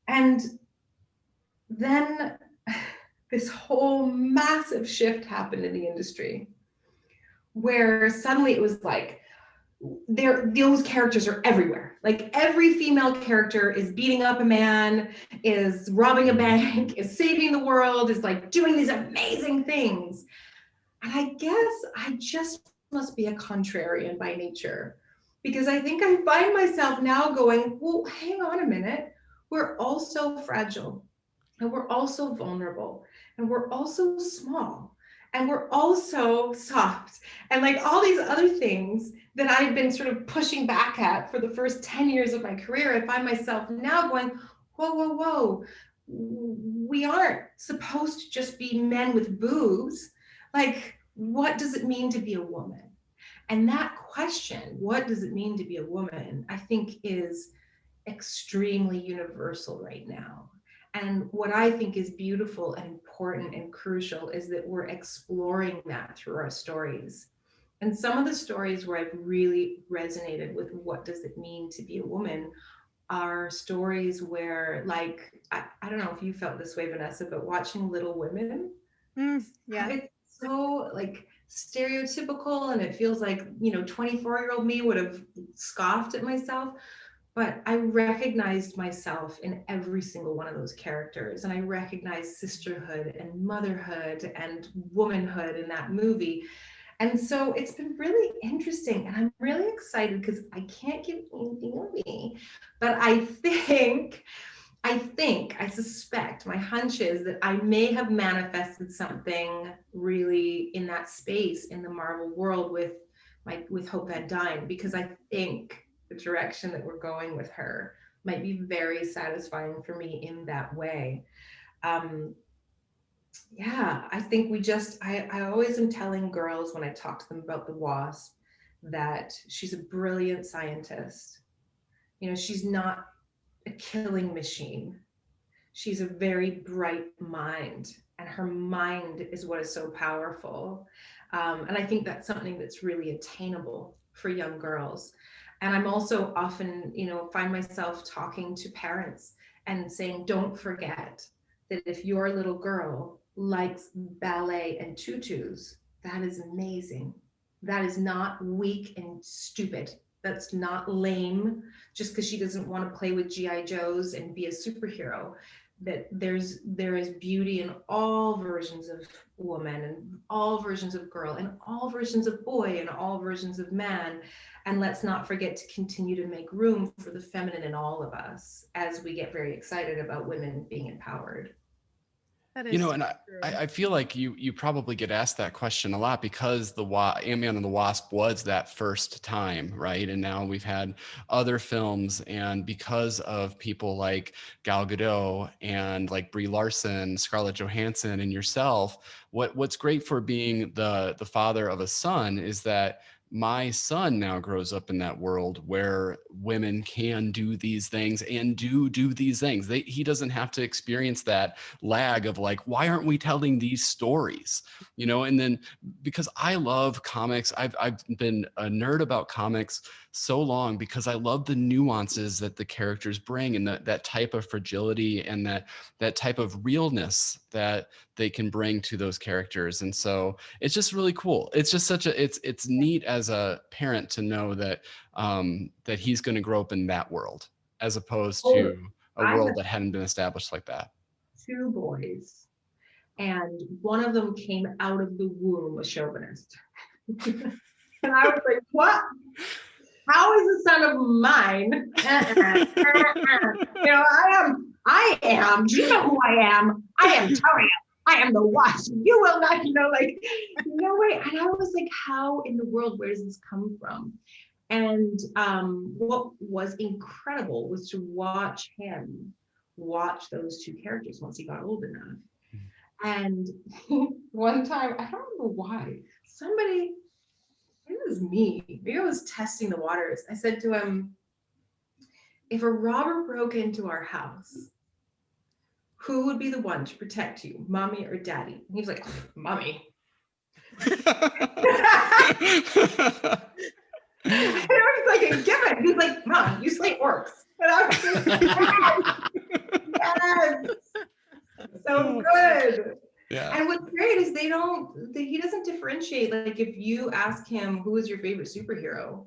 And then this whole massive shift happened in the industry where suddenly it was like, those characters are everywhere. Like every female character is beating up a man, is robbing a bank, is saving the world, is like doing these amazing things. And I guess I just must be a contrarian by nature because I think I find myself now going, well, hang on a minute. We're all so fragile and we're also vulnerable and we're also small and we're also soft and like all these other things that I've been sort of pushing back at for the first 10 years of my career. I find myself now going, whoa, we aren't supposed to just be men with boobs. Like, what does it mean to be a woman? And that question, what does it mean to be a woman, I think is extremely universal right now. And what I think is beautiful and important and crucial is that we're exploring that through our stories. And some of the stories where I've really resonated with what does it mean to be a woman are stories where, like, I don't know if you felt this way, Vanessa, but watching Little Women, yeah, it's so like stereotypical and it feels like, you know, 24-year-old me would have scoffed at myself. But I recognized myself in every single one of those characters. And I recognized sisterhood and motherhood and womanhood in that movie. And so it's been really interesting. And I'm really excited because I can't give anything away. But I suspect, my hunch is that I may have manifested something really in that space in the Marvel world with Hope van Dyne, because I think the direction that we're going with her might be very satisfying for me in that way. Yeah, I think I always am telling girls when I talk to them about the Wasp that she's a brilliant scientist. You know, she's not a killing machine. She's a very bright mind, and her mind is what is so powerful. And I think that's something that's really attainable for young girls. And I'm also often, you know, find myself talking to parents and saying, don't forget that if your little girl likes ballet and tutus, that is amazing. That is not weak and stupid. That's not lame just because she doesn't want to play with G.I. Joes and be a superhero. That there is beauty in all versions of woman and all versions of girl and all versions of boy and all versions of man. And let's not forget to continue to make room for the feminine in all of us as we get very excited about women being empowered. that is You know, and so true. I feel like you probably get asked that question a lot because the Ant-Man and the Wasp was that first time, right? And now we've had other films, and because of people like Gal Gadot and like Brie Larson, Scarlett Johansson, and yourself, what's great for being the father of a son is that my son now grows up in that world where women can do these things and do these things. He doesn't have to experience that lag of like, why aren't we telling these stories? You know, and then because I love comics, I've been a nerd about comics so long because I love the nuances that the characters bring and that type of fragility and that type of realness that they can bring to those characters. And so it's just really cool. It's just it's neat as a parent to know that that he's going to grow up in that world as opposed to a I world have that hadn't been established like that. 2 boys, and one of them came out of the womb a chauvinist. And I was like, what? How is the son of mine? You know, I am. Do you know who I am? I am Toria. I am the wasp. You will not, you know, like, no way. And I was like, how in the world, where does this come from? And what was incredible was to watch him watch those 2 characters once he got old enough. And one time, I don't remember why, somebody, it was me, maybe I was testing the waters. I said to him, if a robber broke into our house, who would be the one to protect you, mommy or daddy? And he was like, mommy. It was like a given. He was like, Mom, you slay orcs. And I was like, yes, so good. Yeah. And what's great is he doesn't differentiate. Like if you ask him who is your favorite superhero,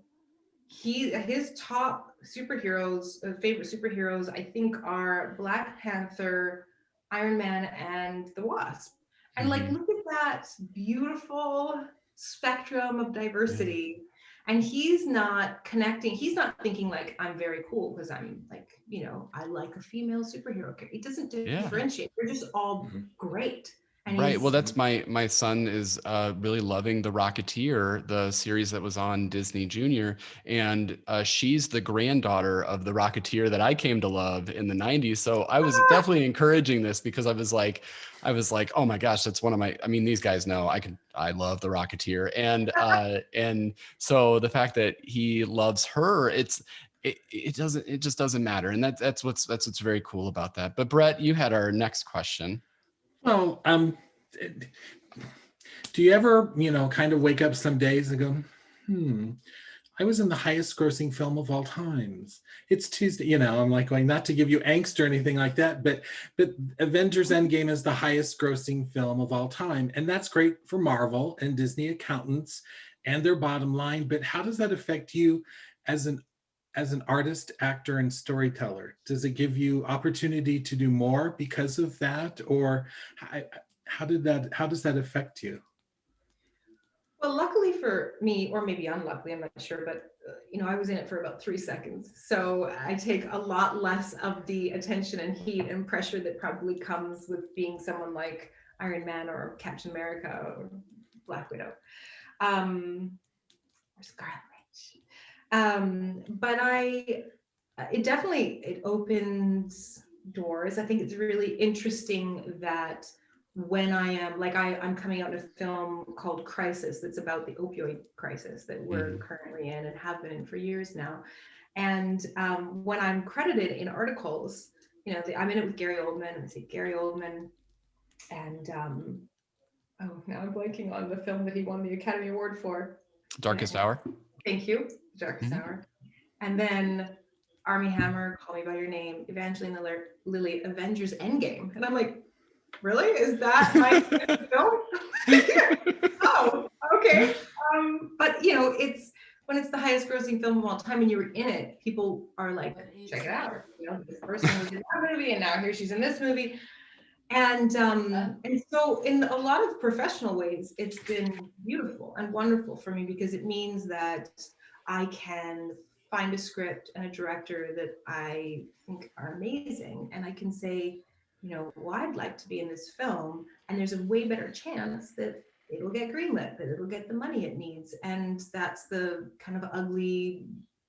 his top superheroes, favorite superheroes, I think are Black Panther, Iron Man, and the Wasp. And like, look at that beautiful spectrum of diversity. And he's not connecting, he's not thinking like, I'm very cool because I'm like, you know, I like a female superhero. He doesn't differentiate. They're just all great. And Right. Well, that's my son is really loving The Rocketeer, the series that was on Disney Junior. And she's the granddaughter of the Rocketeer that I came to love in the 90s. So I was definitely encouraging this because I was like, oh my gosh, that's one of my, I mean, these guys know I love The Rocketeer. And so the fact that he loves her, it just doesn't matter. And that's what's very cool about that. But Brett, you had our next question. Well, do you ever, you know, kind of wake up some days and go, I was in the highest grossing film of all times. It's Tuesday, you know, I'm like going, not to give you angst or anything like that, but Avengers Endgame is the highest grossing film of all time. And that's great for Marvel and Disney accountants and their bottom line. But how does that affect you as an artist, actor, and storyteller? Does it give you opportunity to do more because of that? Or how does that affect you? Well, luckily for me, or maybe unluckily, I'm not sure, but you know, I was in it for about 3 seconds. So I take a lot less of the attention and heat and pressure that probably comes with being someone like Iron Man or Captain America or Black Widow, or Scarlet Witch. But it opens doors. I think it's really interesting that when I'm coming out in a film called Crisis that's about the opioid crisis that we're currently in and have been in for years now. And when I'm credited in articles, you know, I'm in it with Gary Oldman, and I say Gary Oldman, and oh, now I'm blanking on the film that he won the Academy Award for. Darkest Hour. Thank you, Darkest Hour. And then Armie Hammer, Call Me by Your Name, Evangeline Lilly, Avengers Endgame. And I'm like, really? Is that my film? Oh, okay. But you know, when it's the highest grossing film of all time and you're in it, people are like, check it out. You know, this person was in that movie and now here she's in this movie. And so in a lot of professional ways, it's been beautiful and wonderful for me because it means that I can find a script and a director that I think are amazing. And I can say, you know, well, I'd like to be in this film. And there's a way better chance that it'll get greenlit, that it'll get the money it needs. And that's the kind of ugly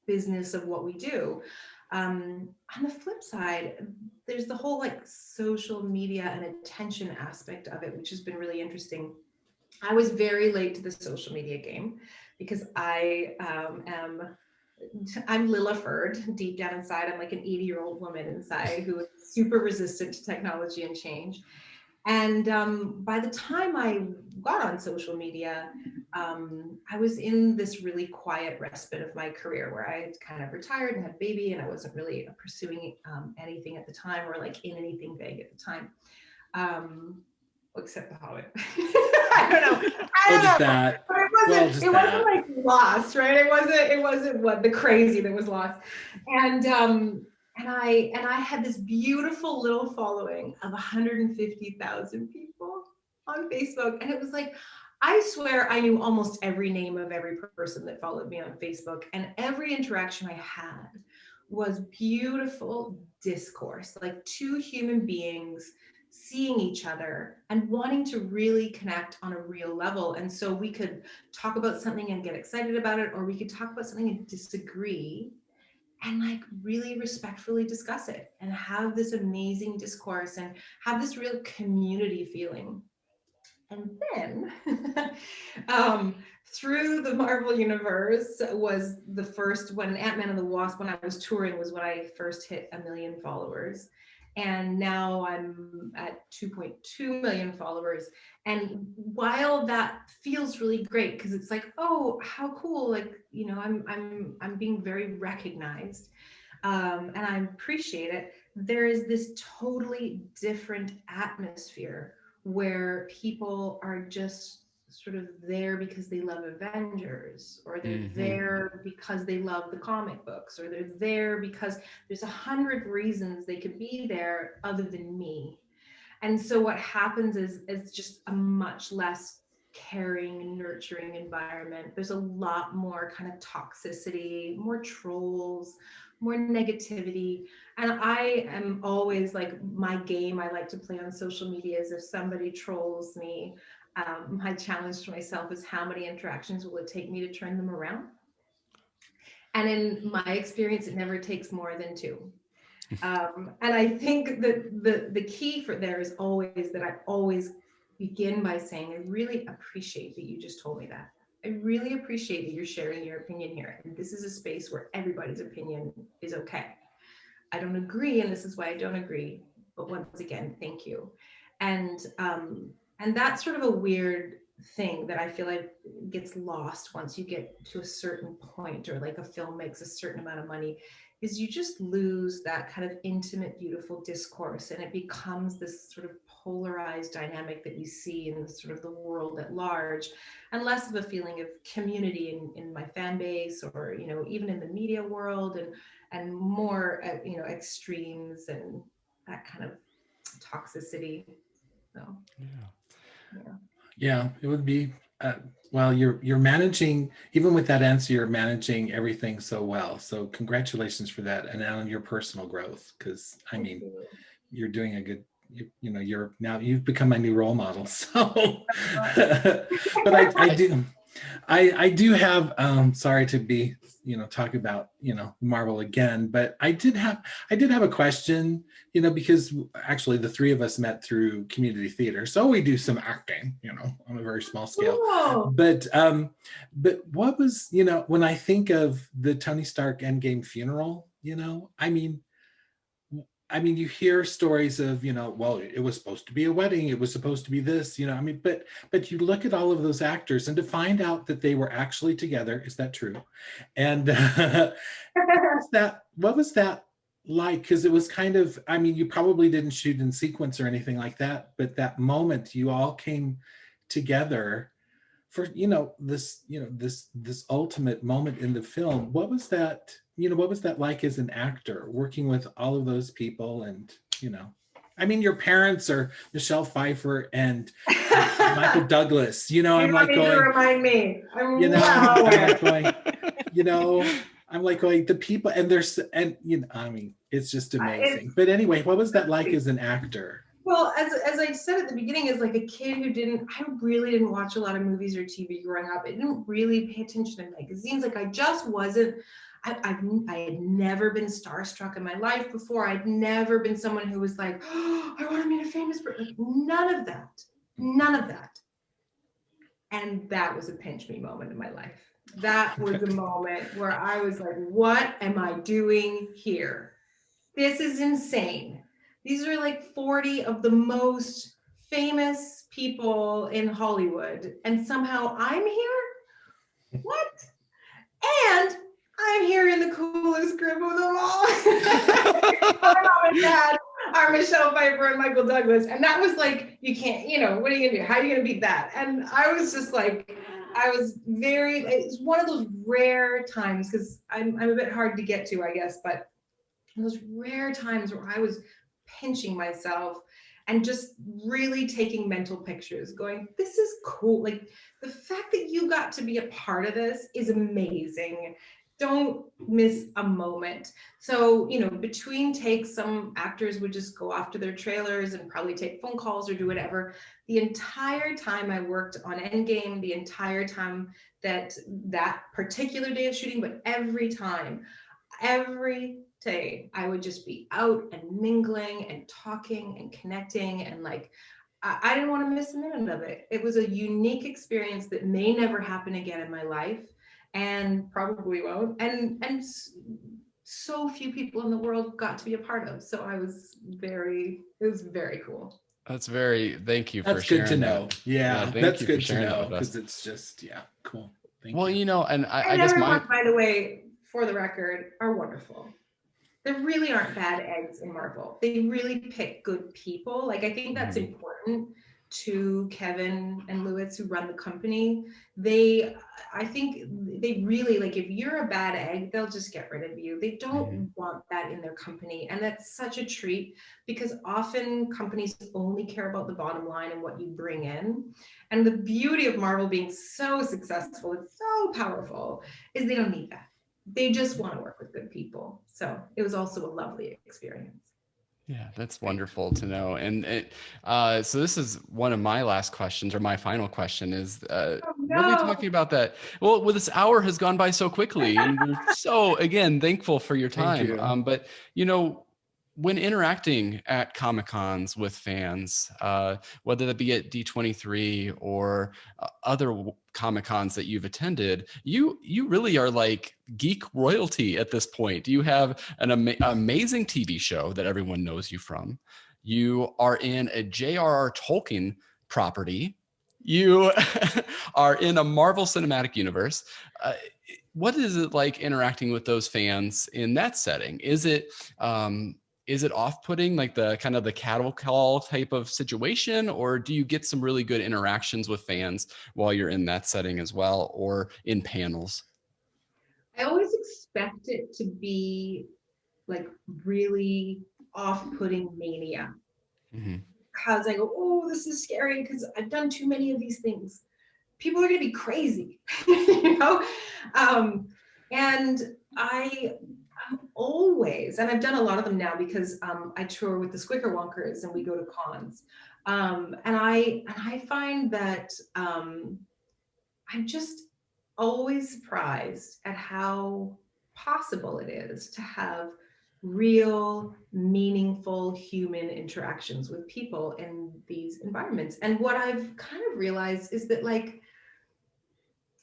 business of what we do. On the flip side, there's the whole like social media and attention aspect of it, which has been really interesting. I was very late to the social media game because I'm Lilla Ferd deep down inside. I'm like an 80-year-old woman inside who is super resistant to technology and change. And by the time I got on social media, I was in this really quiet respite of my career where I had kind of retired and had a baby, and I wasn't really pursuing anything at the time or like in anything big at the time. except the Hobbit. I don't know. I don't know. That. But it wasn't like lost, right? It wasn't what the crazy that was lost. And I had this beautiful little following of 150,000 people on Facebook. And it was like, I swear I knew almost every name of every person that followed me on Facebook. And every interaction I had was beautiful discourse, like two human beings seeing each other and wanting to really connect on a real level. And so we could talk about something and get excited about it, or we could talk about something and disagree and like really respectfully discuss it and have this amazing discourse and have this real community feeling. And then through the Marvel Universe was the first, when Ant-Man and the Wasp, when I was touring, was when I first hit 1 million followers. And now I'm at 2.2 million followers. And while that feels really great, because it's like, oh, how cool, like, you know, I'm being very recognized, and I appreciate it. There is this totally different atmosphere where people are just sort of there because they love Avengers, or they're there because they love the comic books, or they're there because there's 100 reasons they could be there other than me. And so what happens is just a much less caring, nurturing environment. There's a lot more kind of toxicity, more trolls, more negativity. And I am always like, my game I like to play on social media is if somebody trolls me, my challenge to myself is how many interactions will it take me to turn them around? And in my experience, it never takes more than 2. And I think that the key for there is always that I always begin by saying, I really appreciate that you just told me that. I really appreciate that you're sharing your opinion here. And this is a space where everybody's opinion is okay. I don't agree, and this is why I don't agree. But once again, thank you. And that's sort of a weird thing that I feel like gets lost once you get to a certain point, or like a film makes a certain amount of money, is you just lose that kind of intimate, beautiful discourse, and it becomes this sort of polarized dynamic that you see in the sort of the world at large, and less of a feeling of community in my fan base, or, you know, even in the media world, and more, you know, extremes and that kind of toxicity. So yeah, it would be well, you're managing, even with that answer, you're managing everything so well. So congratulations for that, and on your personal growth, because I mean, you're doing a good, you know, you've become my new role model. So but I do have sorry to be, you know, talk about, you know, Marvel again, but I did have a question, you know, because actually the three of us met through community theater, so we do some acting, you know, on a very small scale. Cool. But what was, you know, when I think of the Tony Stark Endgame funeral, you know, I mean, you hear stories of, you know, well, it was supposed to be a wedding, it was supposed to be this, you know, I mean, but you look at all of those actors, and to find out that they were actually together, is that true? And what was that like? Because it was kind of, I mean, you probably didn't shoot in sequence or anything like that, but that moment you all came together for, you know, this ultimate moment in the film. What was that? You know, what was that like as an actor, working with all of those people? And, you know, I mean, your parents are Michelle Pfeiffer and Michael Douglas, you know, I'm like going, remind me. You know, I'm like going, you know, I'm like going, the people, and you know, I mean, it's just amazing. But anyway, what was that like as an actor? Well, as I said at the beginning, as like a kid who I really didn't watch a lot of movies or TV growing up. I didn't really pay attention to magazines. Like I just wasn't, I had never been starstruck in my life before. I'd never been someone who was like, oh, I want to meet a famous person. Like, none of that. And that was a pinch me moment in my life. That was a moment where I was like, what am I doing here? This is insane. These are like 40 of the most famous people in Hollywood, and somehow I'm here? What? And I'm here in the coolest group of them all. My mom and dad are Michelle Pfeiffer and Michael Douglas. And that was like, you can't, what are you gonna do? How are you gonna beat that? And I was just like, it's one of those rare times, because I'm a bit hard to get to, I guess, but those rare times where I was pinching myself and just really taking mental pictures, going, this is cool. Like, the fact that you got to be a part of this is amazing. Don't miss a moment. So, between takes, some actors would just go off to their trailers and probably take phone calls or do whatever. The entire time I worked on Endgame, the entire time that particular day of shooting, but every day, I would just be out and mingling and talking and connecting, and like, I didn't want to miss a minute of it. It was a unique experience that may never happen again in my life, and probably won't. And so few people in the world got to be a part of. So it was very cool. Thank you for That's sharing. good to know. That. Yeah, thank that's you good for sharing to know, that with us. because it's just, cool. Thank Well, you. and I guess everyone, by the way, for the record, are wonderful. There really aren't bad eggs in Marvel. They really pick good people. Like, I think that's important to Kevin and Lewis, who run the company. I think they really, like, if you're a bad egg, they'll just get rid of you. They don't want that in their company. And that's such a treat, because often companies only care about the bottom line and what you bring in. And the beauty of Marvel being so successful, it's so powerful, is they don't need that. They just want to work with good people. So it was also a lovely experience. Yeah, that's wonderful to know. And so this is one of my last questions, or my final question, is really talking about that. Well, this hour has gone by so quickly, and we're so, again, thankful for your time. Thank you. But, when interacting at Comic-Cons with fans, whether that be at D23 or other Comic-Cons that you've attended, you really are like geek royalty at this point. You have an amazing TV show that everyone knows you from. You are in a J.R.R. Tolkien property. You are in a Marvel Cinematic Universe. What is it like interacting with those fans in that setting? Is it off-putting, like the kind of the cattle call type of situation, or do you get some really good interactions with fans while you're in that setting as well, or in panels? I always expect it to be like really off-putting mania. Because I go, oh, this is scary because I've done too many of these things. People are going to be crazy, and I'm always, and I've done a lot of them now because I tour with the Squickerwonkers and we go to cons. And I find that I'm just always surprised at how possible it is to have real, meaningful human interactions with people in these environments. And what I've kind of realized is that, like,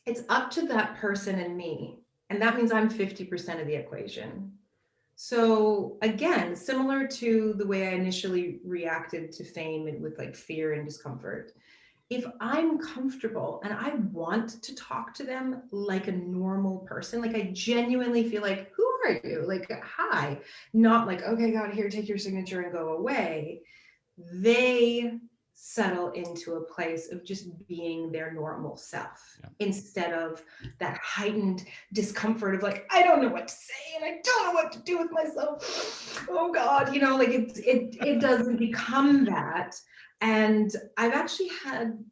it's up to that person and me. And that means I'm 50% of the equation. So again, similar to the way I initially reacted to fame and with like fear and discomfort, if I'm comfortable and I want to talk to them like a normal person, like I genuinely feel like, who are you? Like, hi, not like, okay, God, here, take your signature and go away. They settle into a place of just being their normal self, instead of that heightened discomfort of like, I don't know what to say and I don't know what to do with myself. Oh God, like it doesn't become that. And I've actually had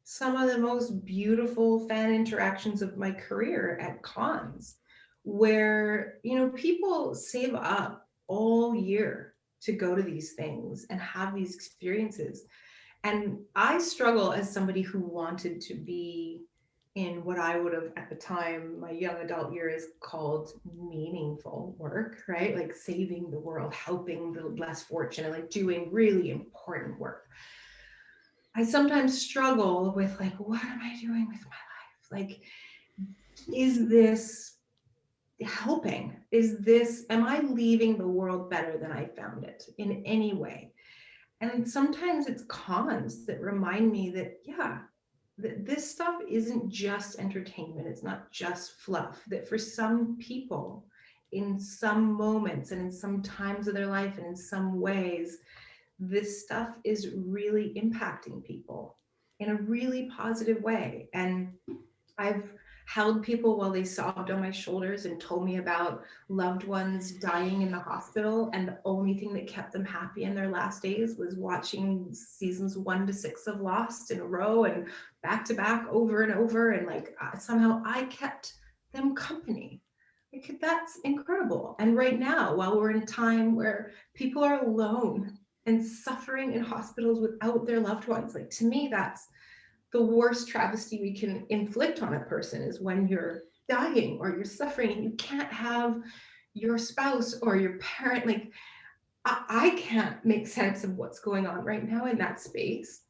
some of the most beautiful fan interactions of my career at cons, where, people save up all year to go to these things and have these experiences. And I struggle as somebody who wanted to be in what I would have at the time, my young adult years, called meaningful work, right? Like saving the world, helping the less fortunate, like doing really important work. I sometimes struggle with like, what am I doing with my life? Like, is this helping? Am I leaving the world better than I found it in any way? And sometimes it's cons that remind me that, that this stuff isn't just entertainment. It's not just fluff. That for some people, in some moments and in some times of their life and in some ways, this stuff is really impacting people in a really positive way. And I've held people while they sobbed on my shoulders and told me about loved ones dying in the hospital. And the only thing that kept them happy in their last days was watching seasons 1 to 6 of Lost in a row and back to back over and over. And like somehow I kept them company. Like, that's incredible. And right now, while we're in a time where people are alone and suffering in hospitals without their loved ones, like, to me, that's the worst travesty we can inflict on a person, is when you're dying or you're suffering and you can't have your spouse or your parent. Like, I can't make sense of what's going on right now in that space.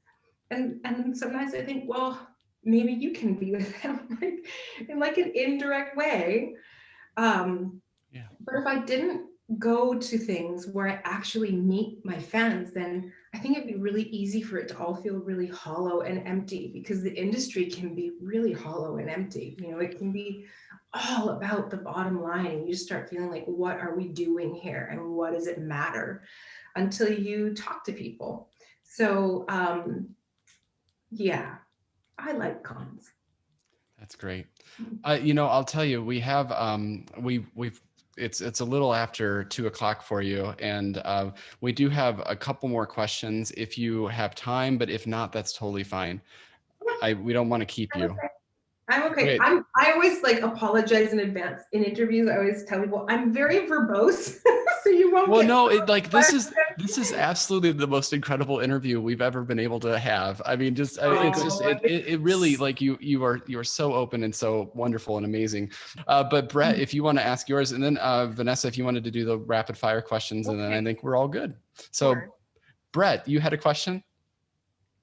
And sometimes I think, well, maybe you can be with them, like, in like an indirect way. But if I didn't go to things where I actually meet my fans, then I think it'd be really easy for it to all feel really hollow and empty, because the industry can be really hollow and empty. You know, it can be all about the bottom line, and you just start feeling like, what are we doing here and what does it matter, until you talk to people. So yeah, I like cons. That's great. You know, I'll tell you, we have it's a little after 2:00 for you, and we do have a couple more questions if you have time, but if not, that's totally fine. We don't want to keep you. I'm okay. I always like apologize in advance in interviews. I always tell people I'm very verbose, so you won't. Well, no, this is absolutely the most incredible interview we've ever been able to have. I mean, just it really, like, you are so open and so wonderful and amazing. But Brett, if you want to ask yours, and then Vanessa, if you wanted to do the rapid fire questions, and then I think we're all good. So, sure. Brett, you had a question?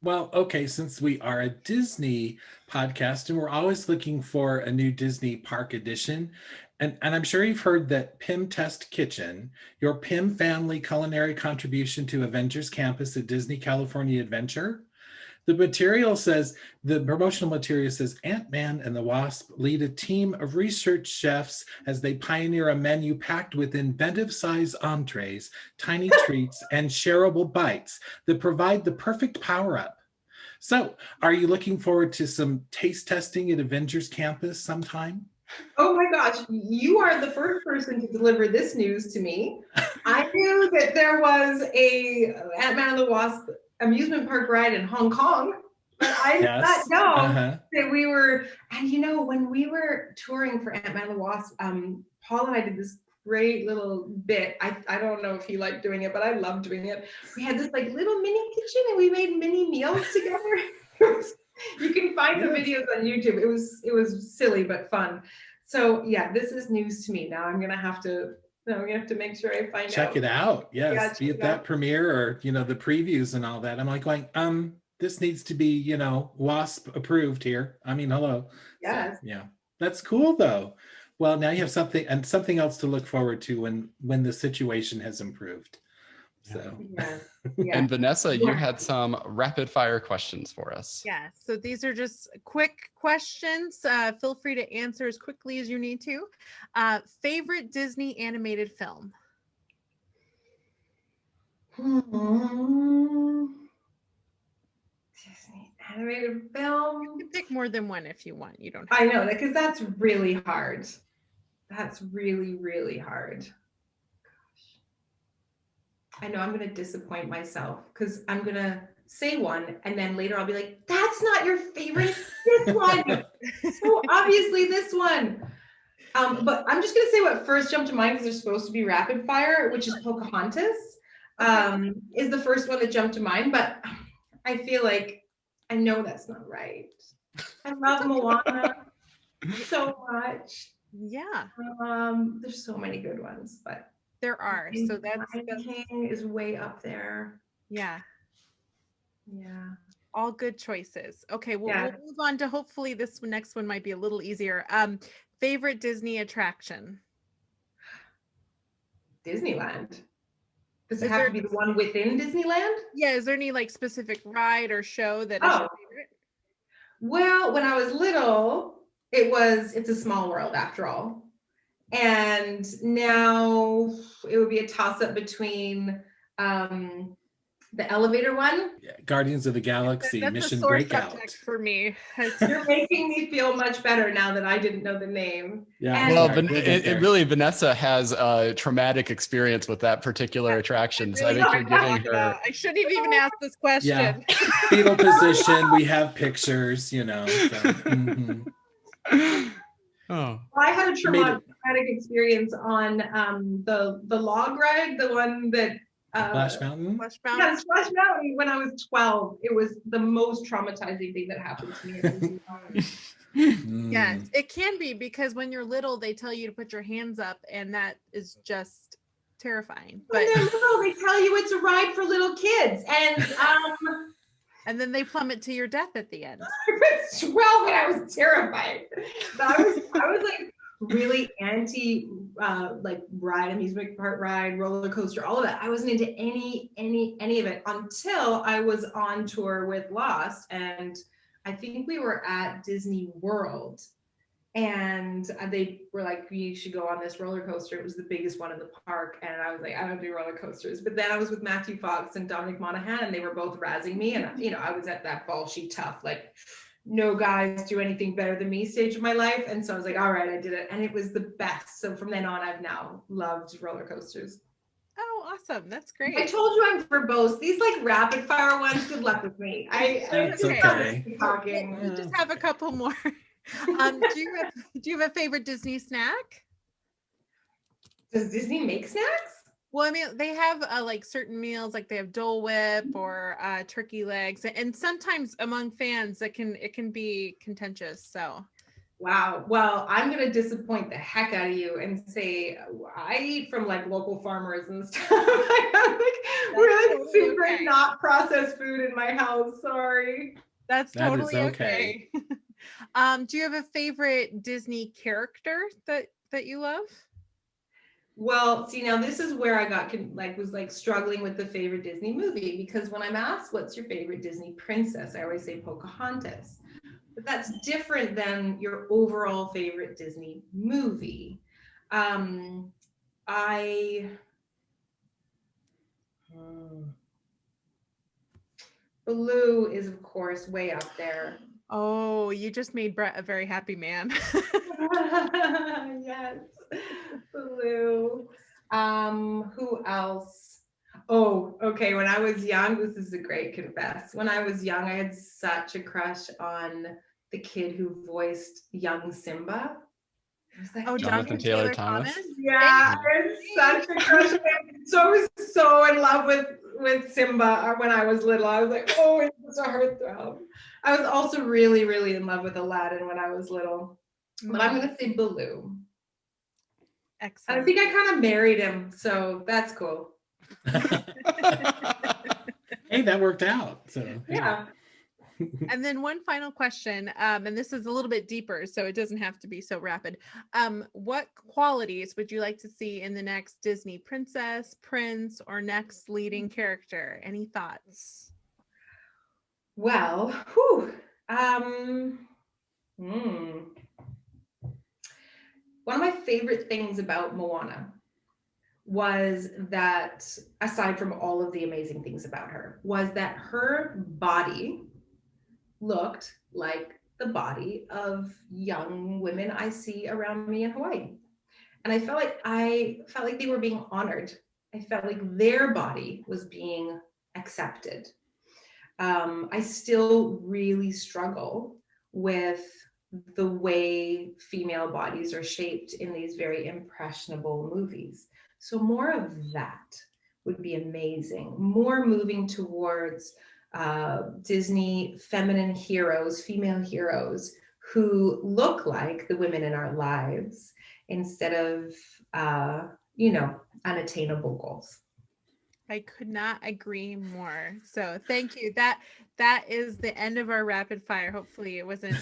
Well, okay, since we are a Disney podcast and we're always looking for a new Disney park edition, and I'm sure you've heard that Pim Test Kitchen, your Pim family culinary contribution to Avengers Campus at Disney California Adventure, the promotional material says Ant-Man and the Wasp lead a team of research chefs as they pioneer a menu packed with inventive size entrees, tiny treats, and shareable bites that provide the perfect power-up. So, are you looking forward to some taste testing at Avengers Campus sometime? Oh my gosh, you are the first person to deliver this news to me. I knew that there was a Ant-Man and the Wasp amusement park ride in Hong Kong, but I did not know that we were. And you know, when we were touring for Ant-Man and the Wasp, Paul and I did this great little bit. I don't know if he liked doing it, but I loved doing it. We had this like little mini kitchen and we made mini meals together. You can find the videos on YouTube. It was silly but fun. So yeah, this is news to me. Now I'm gonna have to make sure I find check it out. Yes, be it that premiere or the previews and all that. I'm like going, this needs to be WASP approved here. I mean, hello. Yes. So, yeah, that's cool though. Well, now you have something else to look forward to when the situation has improved. So yeah. And Vanessa, you had some rapid fire questions for us. Yeah, so these are just quick questions. Feel free to answer as quickly as you need to. Favorite Disney animated film? Disney animated film. You can pick more than one if you want. You don't have I know, because that's really hard. That's really, really hard. I know I'm going to disappoint myself because I'm going to say one and then later I'll be like, that's not your favorite, this one. So obviously this one. But I'm just going to say what first jumped to mind because they're supposed to be rapid fire, which is Pocahontas, is the first one that jumped to mind. But I feel like I know that's not right. I love Moana so much. Yeah. There's so many good ones, but there are. So that's King is way up there. Yeah. Yeah. All good choices. Okay, we'll move on to hopefully this next one might be a little easier. Favorite Disney attraction? Disneyland. Does it have to be the one within Disneyland? Yeah, is there any like specific ride or show that is your favorite? Well, when I was little, it's a small world after all. And now it would be a toss-up between the elevator one. Yeah, Guardians of the Galaxy, That's Mission a sore Breakout. subject for me. You're making me feel much better now that I didn't know the name. Yeah, And- Well, sorry, we'll get there. really, Vanessa has a traumatic experience with that particular attraction. So I Really think you're don't giving know. her. I shouldn't have even asked this question. Yeah. Fetal position. We have pictures, you know. So, mhm. Oh, I had a She made it. traumatic experience on the log ride, the one that Splash Mountain. Splash yeah, Mountain. Splash Mountain when I was 12. It was the most traumatizing thing that happened to me. Mm. Yes, it can be, because when you're little, they tell you to put your hands up, and that is just terrifying. When But they're little, they tell you it's a ride for little kids, and then they plummet to your death at the end. I was 12 and I was terrified. But I was like really anti like ride, amusement park ride, roller coaster, all of that. I wasn't into any of it until I was on tour with Lost, and I think we were at Disney World, and they were like, you should go on this roller coaster. It was the biggest one in the park, and I was like, I don't do roller coasters. But then I was with Matthew Fox and Dominic Monaghan, and they were both razzing me, and I was at that ball sheet tough, like no guys do anything better than me stage of my life. And so I was like, all right, I did it, and it was the best. So from then on, I've now loved roller coasters. Oh, awesome! That's great. I told you I'm verbose. These like rapid fire ones, good luck with me. That's okay. okay. Talking. We just have a couple more. Do you have a favorite Disney snack? Does Disney make snacks? Well, I mean, they have like certain meals, like they have Dole Whip or turkey legs, and sometimes among fans, it can be contentious. So, Wow. Well, I'm gonna disappoint the heck out of you and say I eat from like local farmers and stuff. I have like really totally super okay. not processed food in my house. Sorry. that's That is totally okay. Do you have a favorite Disney character that you love? Well, see, now this is where I got was struggling with the favorite Disney movie, because when I'm asked what's your favorite Disney princess, I always say Pocahontas. But that's different than your overall favorite Disney movie. Baloo is of course way up there. Oh, you just made Brett a very happy man. Yes, Baloo. Who else? Oh, okay. When I was young, this is a great confess. When I was young, I had such a crush on the kid who voiced young Simba. Was that Oh, Jonathan Taylor Thomas. yeah, I had such a crush on him. So I was so in love with Simba when I was little. I was like, oh, it was a heartthrob. I was also really, really in love with Aladdin when I was little. But I'm gonna say Baloo. Excellent. I think I kind of married him, so that's cool. Hey, that worked out. So hey. Yeah. And then one final question, and this is a little bit deeper, so it doesn't have to be so rapid. What qualities would you like to see in the next Disney princess, prince, or next leading character? Any thoughts? Well, one of my favorite things about Moana was that, aside from all of the amazing things about her, was that her body looked like the body of young women I see around me in Hawaii. And I felt like they were being honored. I felt like their body was being accepted. I still really struggle with the way female bodies are shaped in these very impressionable movies. So more of that would be amazing. More moving towards Disney feminine heroes, female heroes who look like the women in our lives instead of, unattainable goals. I could not agree more. So thank you. That is the end of our rapid fire. Hopefully it wasn't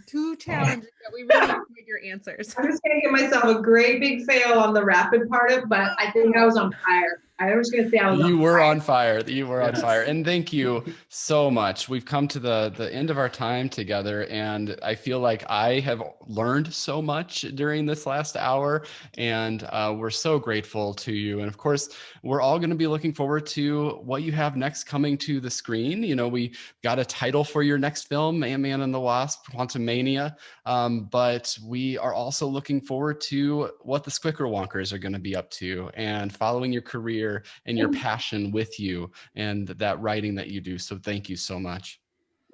too challenging, but we really enjoyed your answers. I'm just gonna give myself a great big fail on the rapid part of, but I think I was on fire. I was going to say I was You on were fire. on fire. You were on Yes. fire. And thank you so much. We've come to the end of our time together, and I feel like I have learned so much during this last hour, and we're so grateful to you. And of course, we're all going to be looking forward to what you have next coming to the screen. You know, we got a title for your next film, Ant-Man and the Wasp: Quantumania, but we are also looking forward to what the Squickerwonkers are going to be up to, and following your career and your passion with you and that writing that you do. So thank you so much.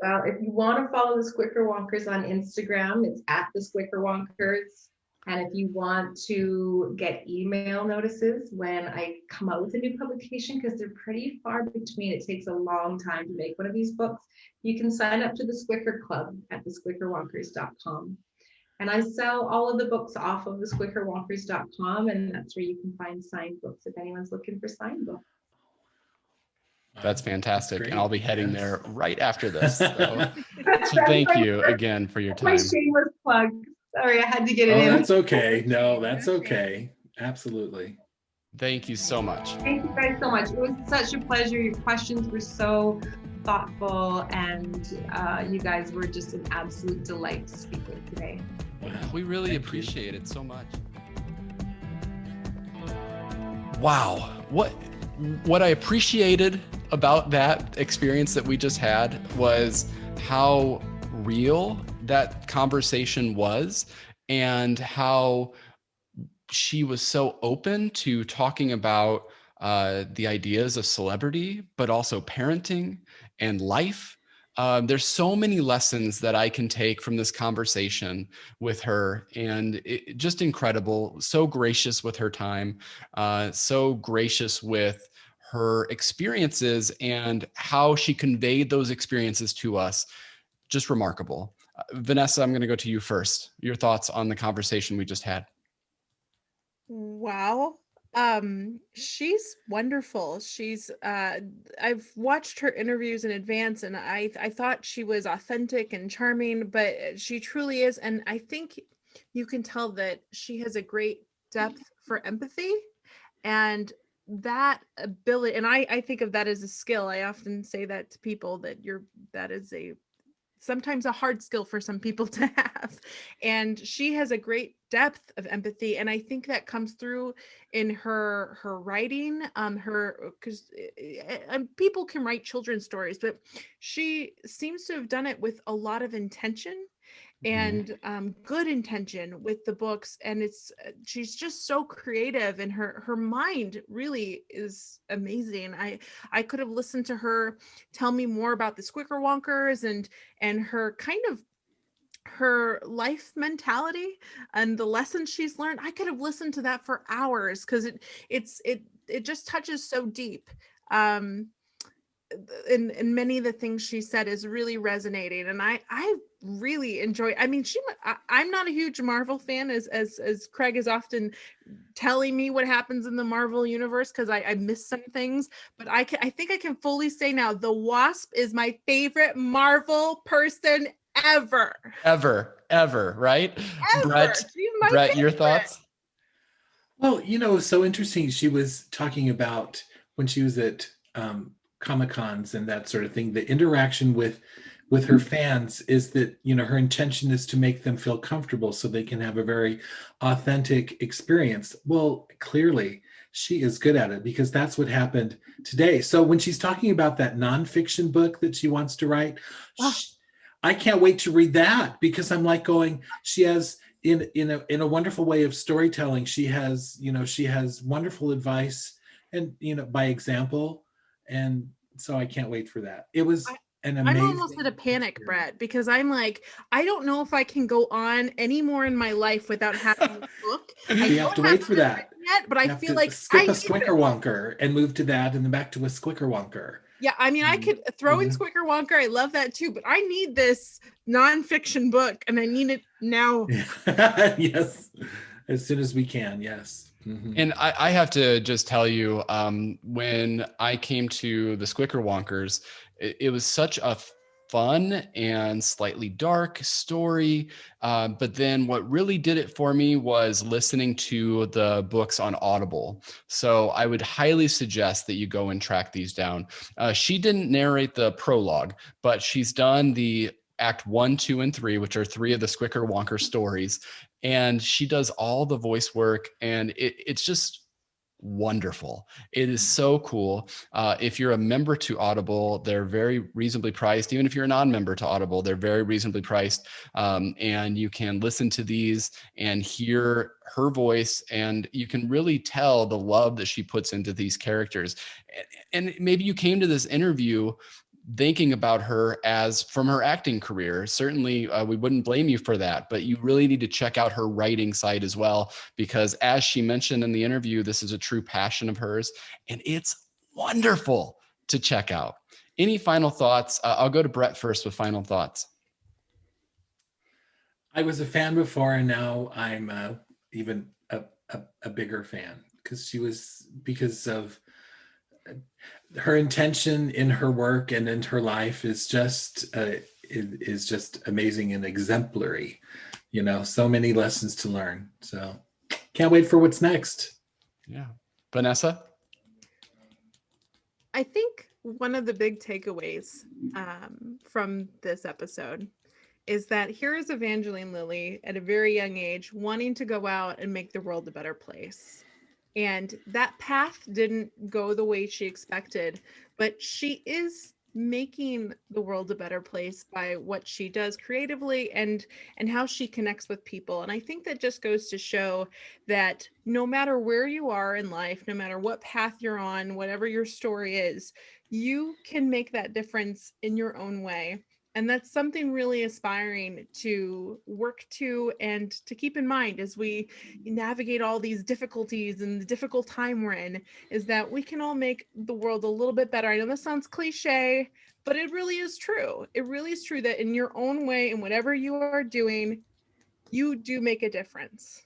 Well, if you want to follow the Squickerwonkers on Instagram, it's at the Squickerwonkers. And if you want to get email notices when I come out with a new publication, because they're pretty far between, it takes a long time to make one of these books, you can sign up to the Squicker Club at thesquickerwonkers.com. And I sell all of the books off of the squickerwonkers.com, and that's where you can find signed books if anyone's looking for signed books. That's fantastic. Great. And I'll be heading Yes. there right after this. So thank you again for your My time. shameless plug. Sorry, I had to get it Oh, in. that's okay. No, that's okay. Absolutely. Thank you so much. Thank you guys so much. It was such a pleasure. Your questions were so thoughtful, and you guys were just an absolute delight to speak with today. We really Thank you. appreciate it so much. Wow. What I appreciated about that experience that we just had was how real that conversation was, and how she was so open to talking about the ideas of celebrity, but also parenting and life. There's so many lessons that I can take from this conversation with her, and just incredible. So gracious with her time, so gracious with her experiences and how she conveyed those experiences to us. Just remarkable. Vanessa, I'm going to go to you first. Your thoughts on the conversation we just had. Wow. She's wonderful. She's I've watched her interviews in advance, and I thought she was authentic and charming, but she truly is. And I think you can tell that she has a great depth for empathy, and that ability, and I think of that as a skill. I often say that to people, that is sometimes a hard skill for some people to have. And she has a great depth of empathy, and I think that comes through in her writing, because people can write children's stories, but she seems to have done it with a lot of intention and good intention with the books. And she's just so creative, and her mind really is amazing. I could have listened to her tell me more about the Squickerwonkers and her kind of her life mentality and the lessons she's learned. I could have listened to that for hours, because it just touches so deep. And many of the things she said is really resonating, and I really enjoy. I mean, I'm not a huge Marvel fan, as Craig is often telling me what happens in the Marvel universe, because I miss some things. But I think I can fully say now, the Wasp is my favorite Marvel person ever, right? ever. Brett, She's my your favorite. thoughts? Well, you know, so interesting. She was talking about when she was at Comic-Cons and that sort of thing, the interaction with her fans is that, you know, her intention is to make them feel comfortable so they can have a very authentic experience. Well, clearly she is good at it, because that's what happened today. So when she's talking about that nonfiction book that she wants to write, I can't wait to read that, because I'm like going, she has in a wonderful way of storytelling. She has wonderful advice, and, you know, by example. And so I can't wait for that. It was an amazing. I'm almost at a panic, Brett, because I'm like, I don't know if I can go on anymore in my life without having a book. You have to wait for that yet, but I feel like skip a Squickerwonker and move to that, and then back to a Squickerwonker. Yeah, I mean, I could throw in Squickerwonker. I love that too, but I need this nonfiction book, and I need it now. Yes, as soon as we can. Yes. And I have to just tell you, when I came to the Squickerwonkers, it was such a fun and slightly dark story. But then what really did it for me was listening to the books on Audible. So I would highly suggest that you go and track these down. She didn't narrate the prologue, but she's done the Act 1, 2, and 3, which are 3 of the Squickerwonkers stories. And she does all the voice work, and it's just wonderful. It is so cool. If you're a member to Audible, they're very reasonably priced. Even if you're a non-member to Audible, they're very reasonably priced. And you can listen to these and hear her voice, and you can really tell the love that she puts into these characters. And maybe you came to this interview thinking about her as from her acting career. Certainly, we wouldn't blame you for that, but you really need to check out her writing side as well, because as she mentioned in the interview, this is a true passion of hers, and it's wonderful to check out. Any final thoughts? I'll go to Brett first with final thoughts. I was a fan before, and now I'm even a bigger fan because of her intention in her work and in her life is just amazing and exemplary. So many lessons to learn. So can't wait for what's next. Yeah. Vanessa? I think one of the big takeaways from this episode is that here is Evangeline Lilly at a very young age wanting to go out and make the world a better place. And that path didn't go the way she expected, but she is making the world a better place by what she does creatively and how she connects with people. And I think that just goes to show that no matter where you are in life, no matter what path you're on, whatever your story is, you can make that difference in your own way. And that's something really aspiring to work to and to keep in mind as we navigate all these difficulties and the difficult time we're in, is that we can all make the world a little bit better. I know this sounds cliche, but it really is true. It really is true that in your own way and whatever you are doing, you do make a difference.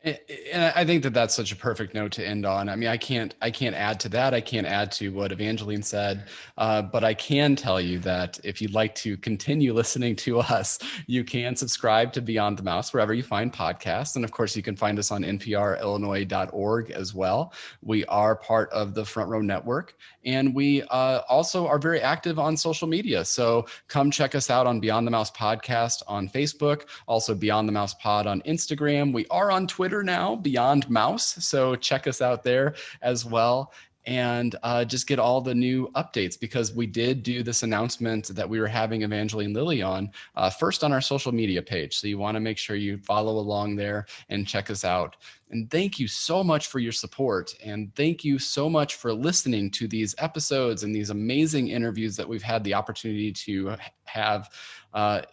And I think that that's such a perfect note to end on. I mean, I can't add to that. I can't add to what Evangeline said, but I can tell you that if you'd like to continue listening to us, you can subscribe to Beyond the Mouse wherever you find podcasts. And of course, you can find us on nprillinois.org as well. We are part of the Front Row Network, and we also are very active on social media. So come check us out on Beyond the Mouse Podcast on Facebook, also Beyond the Mouse Pod on Instagram. We are on Twitter now, Beyond Mouse. So check us out there as well, and just get all the new updates, because we did do this announcement that we were having Evangeline Lilly on first on our social media page. So you want to make sure you follow along there and check us out. And thank you so much for your support. And thank you so much for listening to these episodes and these amazing interviews that we've had the opportunity to have.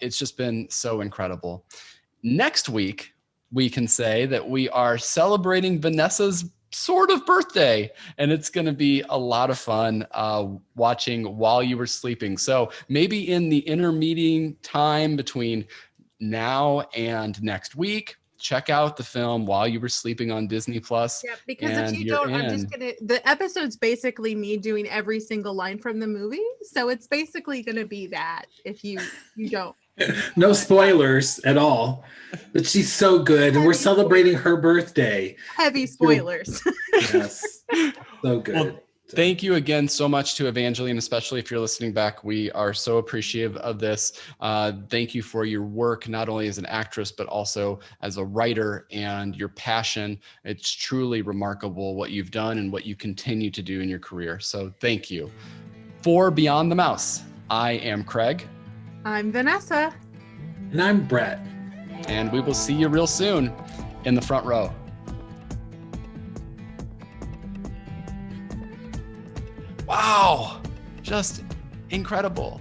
It's just been so incredible. Next week, we can say that we are celebrating Vanessa's sort of birthday, and it's going to be a lot of fun watching while you were sleeping. So maybe in the intermediate time between now and next week, check out the film While You Were Sleeping on Disney Plus. Yeah, because if you don't, I'm just gonna, the episode's basically me doing every single line from the movie. So it's basically gonna be that if you don't. No spoilers at all, but she's so good, and we're celebrating her birthday. Heavy spoilers. Yes, so good. Well, thank you again so much to Evangeline, especially if you're listening back. We are so appreciative of this. Thank you for your work, not only as an actress, but also as a writer, and your passion. It's truly remarkable what you've done and what you continue to do in your career. So thank you. For Beyond the Mouse, I am Craig. I'm Vanessa. And I'm Brett. And we will see you real soon in the front row. Wow, just incredible.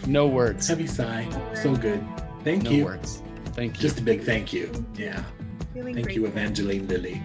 No words. Heavy sigh. So good. Thank No you. words. Thank you. Just a big thank you. Yeah. Feeling Thank great. you, Evangeline Lilly.